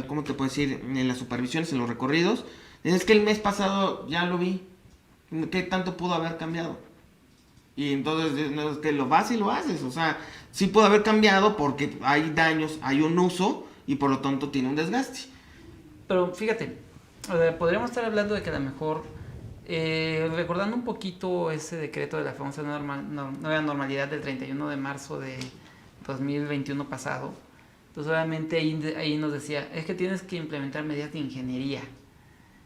¿cómo te puedo decir? En las supervisiones, en los recorridos. Es que el mes pasado ya lo vi. ¿Qué tanto pudo haber cambiado? Y entonces no es que lo vas y lo haces, o sea, sí pudo haber cambiado porque hay daños, hay un uso y por lo tanto tiene un desgaste. Pero fíjate, podríamos estar hablando de que a lo mejor, recordando un poquito ese decreto de la famosa nueva normalidad del 31 de marzo de 2021 pasado, pues obviamente ahí nos decía, es que tienes que implementar medidas de ingeniería.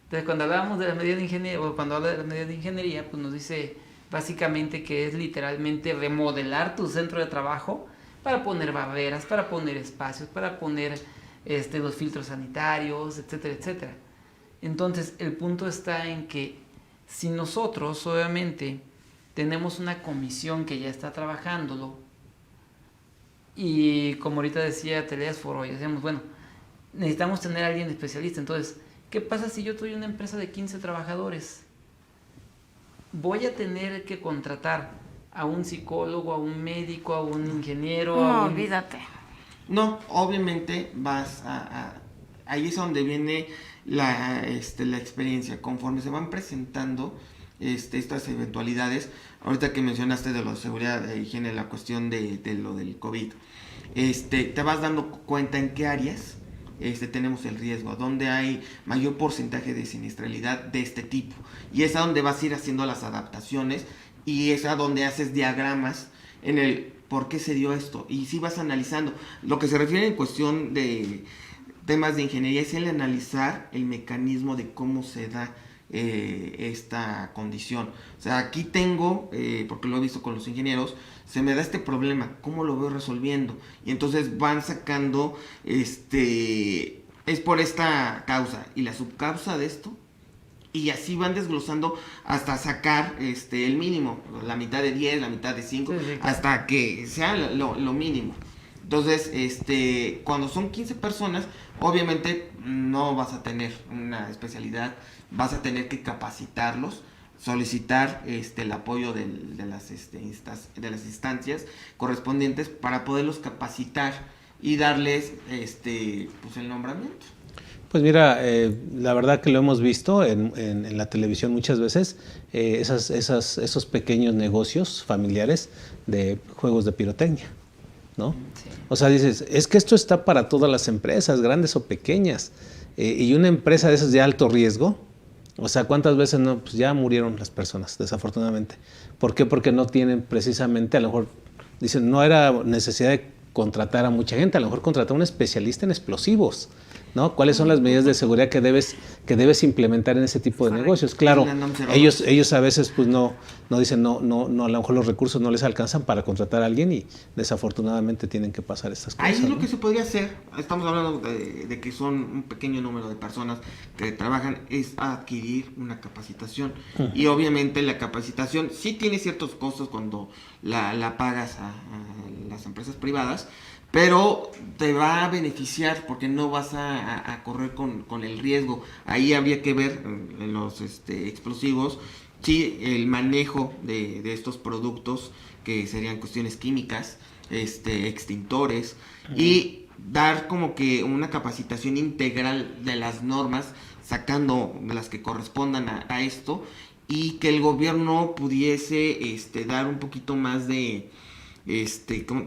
Entonces cuando hablábamos de las medidas de ingeniería, o cuando habla de las medidas de ingeniería, pues nos dice básicamente que es literalmente remodelar tu centro de trabajo para poner barreras, para poner espacios, para poner los filtros sanitarios, etcétera, etcétera. Entonces el punto está en que si nosotros obviamente tenemos una comisión que ya está trabajándolo y como ahorita decía Telésforo y decíamos, bueno, necesitamos tener a alguien especialista, entonces, ¿qué pasa si yo soy una empresa de 15 trabajadores? Voy a tener que contratar a un psicólogo, a un médico, a un ingeniero. No, olvídate. No, obviamente ahí es donde viene la experiencia. Conforme se van presentando estas eventualidades, ahorita que mencionaste de la seguridad e higiene, la cuestión de lo del COVID, te vas dando cuenta en qué áreas tenemos el riesgo, donde hay mayor porcentaje de siniestralidad de este tipo, y es a donde vas a ir haciendo las adaptaciones y es a donde haces diagramas en el por qué se dio esto, y si vas analizando. Lo que se refiere en cuestión de temas de ingeniería es el analizar el mecanismo de cómo se da esta condición. O sea, aquí tengo, porque lo he visto con los ingenieros, se me da este problema, ¿cómo lo voy resolviendo? Y entonces van sacando, es por esta causa y la subcausa de esto, y así van desglosando hasta sacar el mínimo, la mitad de 10, la mitad de 5, sí, claro, hasta que sea lo mínimo. Entonces, cuando son 15 personas, obviamente no vas a tener una especialidad, vas a tener que capacitarlos, solicitar el apoyo de las instancias correspondientes para poderlos capacitar y darles pues el nombramiento. Pues mira, la verdad que lo hemos visto en la televisión muchas veces, esos pequeños negocios familiares de juegos de pirotecnia, ¿no? Sí. O sea, dices, es que esto está para todas las empresas, grandes o pequeñas, y una empresa de esas de alto riesgo, o sea, ¿cuántas veces no? Pues ya murieron las personas, desafortunadamente. ¿Por qué? Porque no tienen precisamente, a lo mejor, dicen, no era necesidad de contratar a mucha gente, a lo mejor contratar a un especialista en explosivos, ¿no? ¿Cuáles son las medidas de seguridad que debes implementar en ese tipo de negocios? Claro, ellos a veces pues no dicen, no, a lo mejor los recursos no les alcanzan para contratar a alguien y desafortunadamente tienen que pasar estas cosas. Ahí es lo ¿no? que se podría hacer, estamos hablando de que son un pequeño número de personas que trabajan, es adquirir una capacitación. Y obviamente la capacitación sí tiene ciertos costos cuando la pagas a las empresas privadas, pero te va a beneficiar porque no vas a correr con el riesgo. Ahí habría que ver en los explosivos, sí, el manejo de estos productos, que serían cuestiones químicas, extintores, y dar como que una capacitación integral de las normas, sacando las que correspondan a esto, y que el gobierno pudiese dar un poquito más de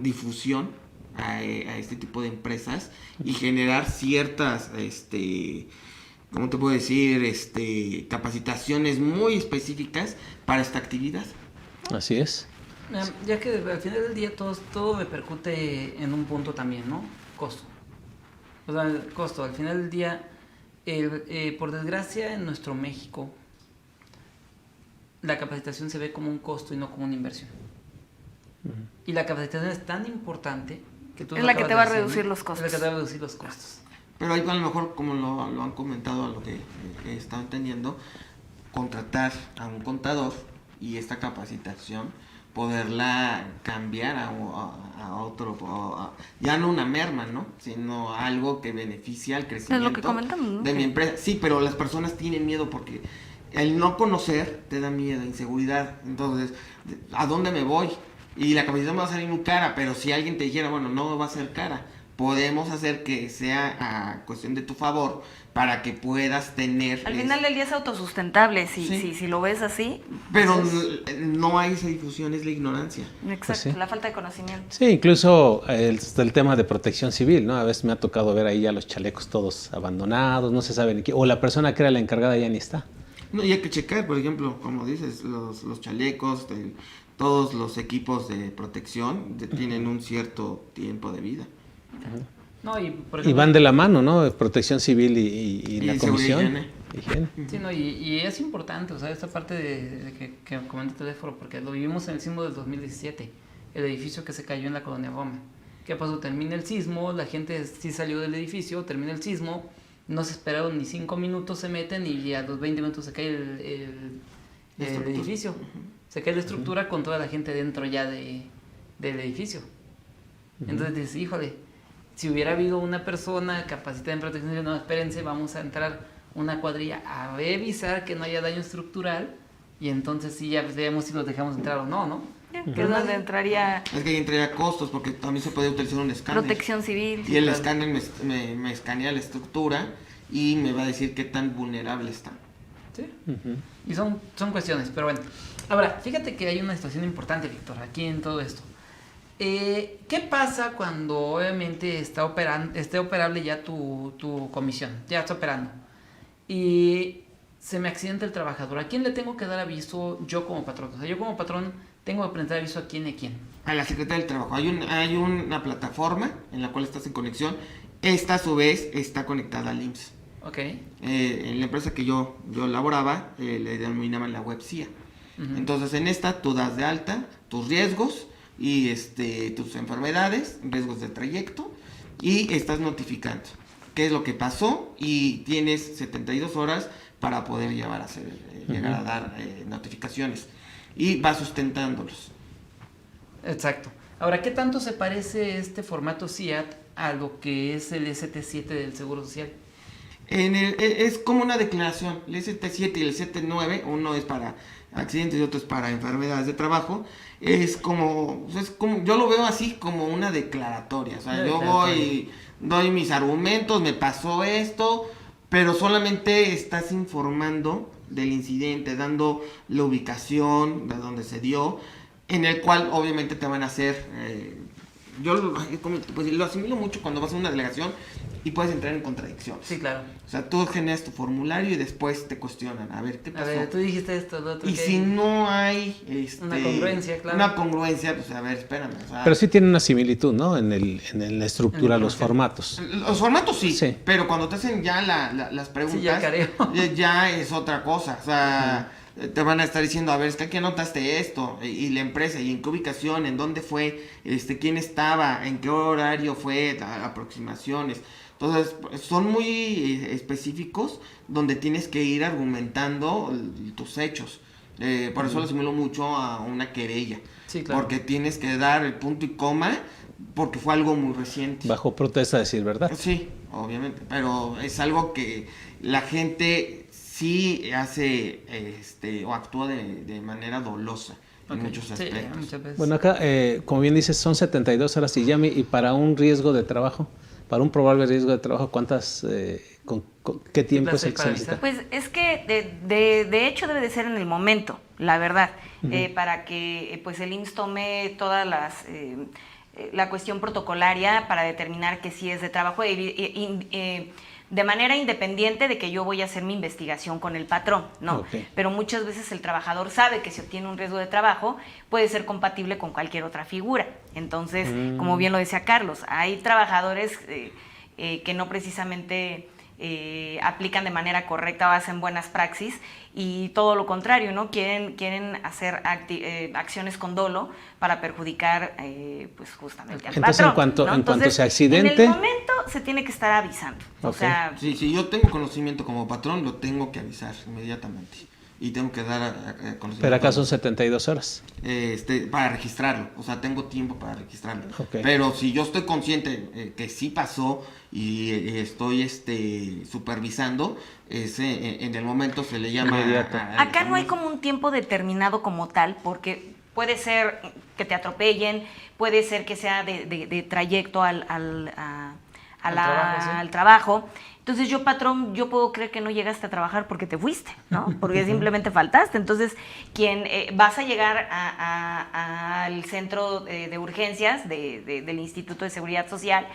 difusión a este tipo de empresas y generar ciertas ¿cómo te puedo decir? Capacitaciones muy específicas para esta actividad. Así es. Ya que al final del día todo repercute en un punto también, ¿no? Costo. O sea, el costo. Al final del día, por desgracia, en nuestro México, la capacitación se ve como un costo y no como una inversión. Y la capacitación es tan importante que tú Es la que te va a reducir los costos. Es la que te va a reducir los costos. Pero ahí a lo mejor, como lo han comentado, a lo que están entendiendo, contratar a un contador y esta capacitación poderla cambiar a otro, ya no una merma, ¿no? Sino algo que beneficia al crecimiento Es lo que comentamos, ¿no? de mi empresa. Sí, pero las personas tienen miedo porque el no conocer te da miedo, inseguridad. Entonces, ¿a dónde me voy? Y la capacitación va a salir muy cara, pero si alguien te dijera, bueno, no va a ser cara, podemos hacer que sea a cuestión de tu favor para que puedas tener... Al final del día es autosustentable, Sí. si lo ves así. Pero entonces, no hay esa difusión, es la ignorancia. exacto, Pues sí. la falta de conocimiento. Sí, incluso el tema de protección civil, ¿no? A veces me ha tocado ver ahí ya los chalecos todos abandonados, no se sabe ni quién, o la persona que era la encargada ya ni está. No, y hay que checar, por ejemplo, como dices, los chalecos, todos los equipos de protección tienen un cierto tiempo de vida. No, y, por Y ejemplo, van de la mano, ¿no? Protección civil y la seguridad y comisión. higiene. Higiene. sí, no, y es importante, o sea, esta parte que comenta el teléfono, porque lo vivimos en el sismo del 2017, el edificio que se cayó en la colonia Roma. ¿Qué pasó? Termina el sismo, la gente sí salió del edificio, termina el sismo, no se esperaron ni 5 minutos, se meten y a los 20 minutos se cae el edificio. Se cae la estructura con toda la gente dentro ya del edificio. Entonces dices, híjole, si hubiera habido una persona capacitada en protección civil, no, espérense, vamos a entrar una cuadrilla a revisar que no haya daño estructural y entonces sí ya vemos si los dejamos entrar o no, ¿no? Que es donde entraría Es que ahí entraría costos porque también se puede utilizar un escáner. protección civil. Y el escáner me escanea la estructura y me va a decir qué tan vulnerable está. Sí. Y son cuestiones, pero bueno. Ahora, fíjate que hay una situación importante, Víctor, aquí en todo esto. ¿Qué pasa cuando obviamente esté operable ya tu comisión? Ya está operando. Y se me accidenta el trabajador. ¿A quién le tengo que dar aviso yo como patrón? O sea, yo como patrón tengo que presentar aviso a quién y a quién. A la Secretaría del Trabajo. Hay una plataforma en la cual estás en conexión. Esta a su vez está conectada al IMSS. Ok. En la empresa que yo laboraba, le denominaban la web CIA. Entonces, en esta tú das de alta tus riesgos y tus enfermedades, riesgos de trayecto, y estás notificando qué es lo que pasó y tienes 72 horas para poder llegar a dar notificaciones y vas sustentándolos. Exacto. Ahora, ¿qué tanto se parece este formato CIAT a lo que es el ST7 del Seguro Social? Es como una declaración. El ST7 y el ST9, uno es para accidentes y otro es para enfermedades de trabajo. Es como yo lo veo así como una declaratoria. O sea, yo voy, doy mis argumentos, me pasó esto, pero solamente estás informando del incidente, dando la ubicación de donde se dio, en el cual obviamente te van a hacer... pues, lo asimilo mucho cuando vas a una delegación y puedes entrar en contradicciones. Sí, claro. O sea, tú generas tu formulario y después te cuestionan, a ver, ¿qué pasó? A ver, tú dijiste esto, lo otro. Y si no hay una congruencia, claro. Una congruencia, pues a ver, espérame. O sea, Pero sí tiene una similitud, ¿no? En la estructura, los formatos. los formatos sí, Sí. pero cuando te hacen ya las preguntas, Sí, ya careo. ya es otra cosa. O sea, te van a estar diciendo, a ver, es que aquí anotaste esto, y la empresa, y en qué ubicación, en dónde fue, quién estaba, en qué horario fue, aproximaciones. Entonces, son muy específicos donde tienes que ir argumentando tus hechos. Por eso lo asimilo mucho a una querella. Sí, claro. Porque tienes que dar el punto y coma, porque fue algo muy reciente. Bajo protesta, decir verdad. Sí, obviamente, pero es algo que la gente sí hace o actúa de manera dolosa en muchos aspectos. Sí, muchas veces. Bueno, acá, como bien dices, son 72 horas y para un riesgo de trabajo, para un probable riesgo de trabajo, ¿qué tiempo es el que se necesita? Pues es que de hecho debe de ser en el momento, la verdad, para que pues el IMSS tome todas la cuestión protocolaria para determinar que sí es de trabajo de manera independiente de que yo voy a hacer mi investigación con el patrón, ¿no? Okay. Pero muchas veces el trabajador sabe que si obtiene un riesgo de trabajo puede ser compatible con cualquier otra figura. Entonces, como bien lo decía Carlos, hay trabajadores que no precisamente aplican de manera correcta o hacen buenas praxis y todo lo contrario, ¿no? Quieren hacer acciones con dolo para perjudicar pues justamente al Entonces, patrón, ¿no? en cuanto se accidente... En el momento se tiene que estar avisando. Okay. O sea, Sí, si yo tengo conocimiento como patrón, lo tengo que avisar inmediatamente. Y tengo que dar conocimiento. Pero acá son 72 horas. Para registrarlo. O sea, tengo tiempo para registrarlo. Okay. Pero si yo estoy consciente que sí pasó y estoy supervisando, en el momento se le llama... Inmediato. acá no hay como un tiempo determinado como tal, porque puede ser que te atropellen, puede ser que sea de trayecto al trabajo, ¿sí? al trabajo. Entonces yo, patrón, yo puedo creer que no llegaste a trabajar porque te fuiste, ¿no? Porque simplemente faltaste. Entonces, vas a llegar al centro de urgencias del Instituto de Seguridad Social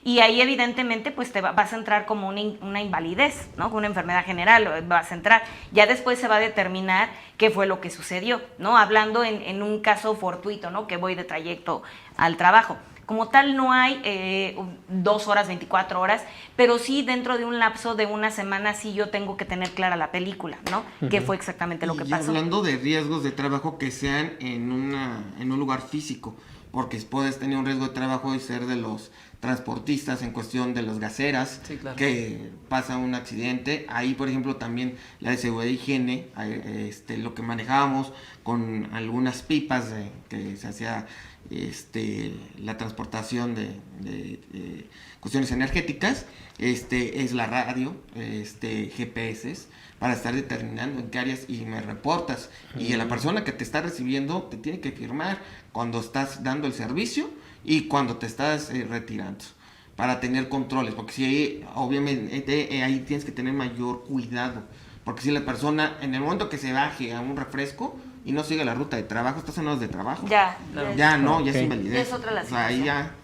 y ahí evidentemente pues vas a entrar como una invalidez, ¿no? Con una enfermedad general vas a entrar. Ya después se va a determinar qué fue lo que sucedió, ¿no? Hablando en un caso fortuito, ¿no? Que voy de trayecto al trabajo. Como tal no hay 2 horas, 24 horas, pero sí dentro de un lapso de una semana sí yo tengo que tener clara la película, ¿no? ¿Qué fue exactamente lo que pasó? Hablando de riesgos de trabajo que sean en un lugar físico, porque puedes tener un riesgo de trabajo y ser de los transportistas en cuestión de los gaseras, Sí, claro. que pasa un accidente. Ahí, por ejemplo, también la de seguridad e higiene, lo que manejábamos con algunas pipas que se hacía la transportación de cuestiones energéticas, es la radio, GPS, para estar determinando en qué áreas y me reportas. Y la persona que te está recibiendo te tiene que firmar cuando estás dando el servicio y cuando te estás retirando, para tener controles, porque si obviamente ahí tienes que tener mayor cuidado, porque si la persona en el momento que se baje a un refresco y no sigue la ruta de trabajo, estás en horas de trabajo. Ya Ya es Ok. invalidez. Ya es otra la O sea, ahí situación. ya.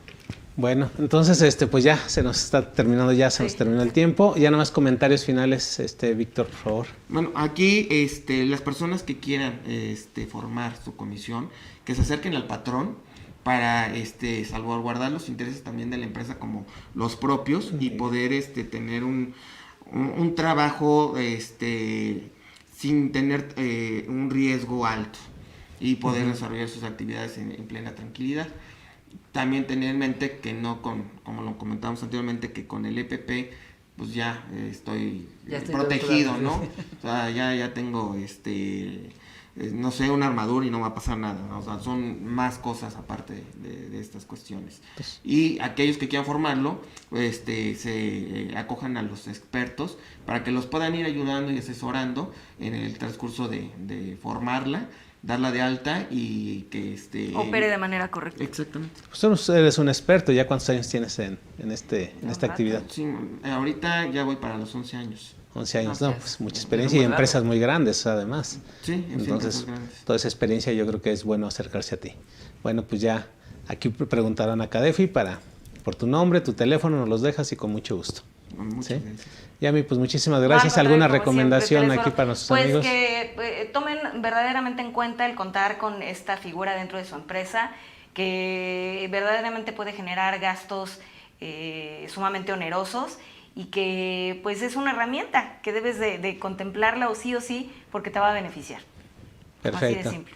Bueno, entonces se nos está terminando ya, se nos terminó el tiempo. Ya nada más comentarios finales, Víctor, por favor. Bueno, aquí las personas que quieran formar su comisión, que se acerquen al patrón para salvaguardar los intereses también de la empresa como los propios, y poder tener un trabajo sin tener un riesgo alto y poder desarrollar sus actividades en plena tranquilidad. También tener en mente que no como lo comentamos anteriormente, que con el EPP pues ya estoy protegido, ¿no? O sea, ya tengo no sé, una armadura y no va a pasar nada, ¿no? O sea, son más cosas aparte de estas cuestiones. Pues, y aquellos que quieran formarlo, se acojan a los expertos para que los puedan ir ayudando y asesorando en el transcurso de formarla, darla de alta y que opere de manera correcta. Exactamente. Pues tú eres un experto, ¿ya cuántos años tienes en esta actividad? Sí, ahorita ya voy para los 11 años. 11 años, no, pues mucha experiencia y empresas muy grandes además. Sí, entonces grandes. Toda esa experiencia yo creo que es bueno acercarse a ti. Bueno, pues ya aquí preguntaron a Cadefi por tu nombre, tu teléfono, nos los dejas y con mucho gusto. Muchas gracias. Yami, pues muchísimas gracias. ¿Alguna recomendación siempre, aquí para nuestros pues amigos? Que tomen verdaderamente en cuenta el contar con esta figura dentro de su empresa, que verdaderamente puede generar gastos sumamente onerosos y que pues es una herramienta que debes de contemplarla o sí, porque te va a beneficiar. Perfecto. Así de simple.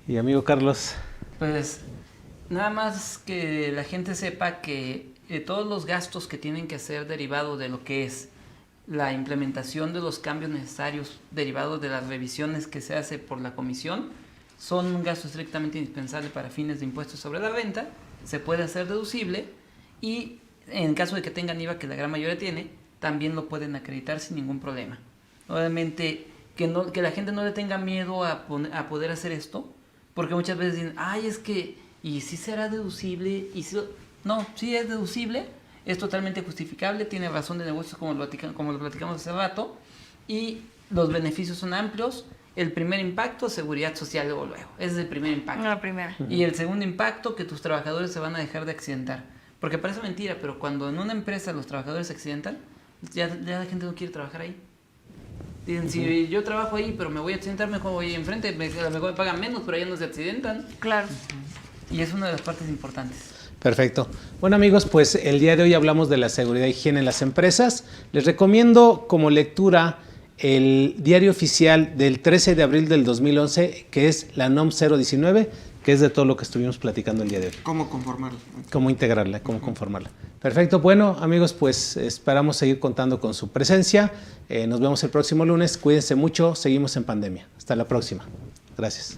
Y amigo Carlos. Pues nada más que la gente sepa que todos los gastos que tienen que ser derivados de lo que es la implementación de los cambios necesarios derivados de las revisiones que se hace por la comisión son un gasto estrictamente indispensable para fines de impuestos sobre la renta, se puede hacer deducible y en caso de que tengan IVA, que la gran mayoría tiene, también lo pueden acreditar sin ningún problema. Obviamente que la gente no le tenga miedo a poder hacer esto, porque muchas veces dicen, es que, ¿y si será deducible? No, sí es deducible, es totalmente justificable, tiene razón de negocios como lo platicamos hace rato, y los beneficios son amplios. El primer impacto, seguridad social luego. Ese es el primer impacto. La primera. Y el segundo impacto, que tus trabajadores se van a dejar de accidentar. Porque parece mentira, pero cuando en una empresa los trabajadores se accidentan, ya la gente no quiere trabajar ahí. Dicen, si yo trabajo ahí, pero me voy a accidentar, mejor voy enfrente, a lo mejor me pagan menos, pero allá no se accidentan. Claro. Y es una de las partes importantes. Perfecto. Bueno amigos, pues el día de hoy hablamos de la seguridad y higiene en las empresas. Les recomiendo como lectura el diario oficial del 13 de abril del 2011, que es la NOM 019, que es de todo lo que estuvimos platicando el día de hoy. ¿Cómo conformarla? Cómo integrarla, cómo conformarla. Perfecto. Bueno, amigos, pues esperamos seguir contando con su presencia. Nos vemos el próximo lunes. Cuídense mucho. Seguimos en pandemia. Hasta la próxima. Gracias.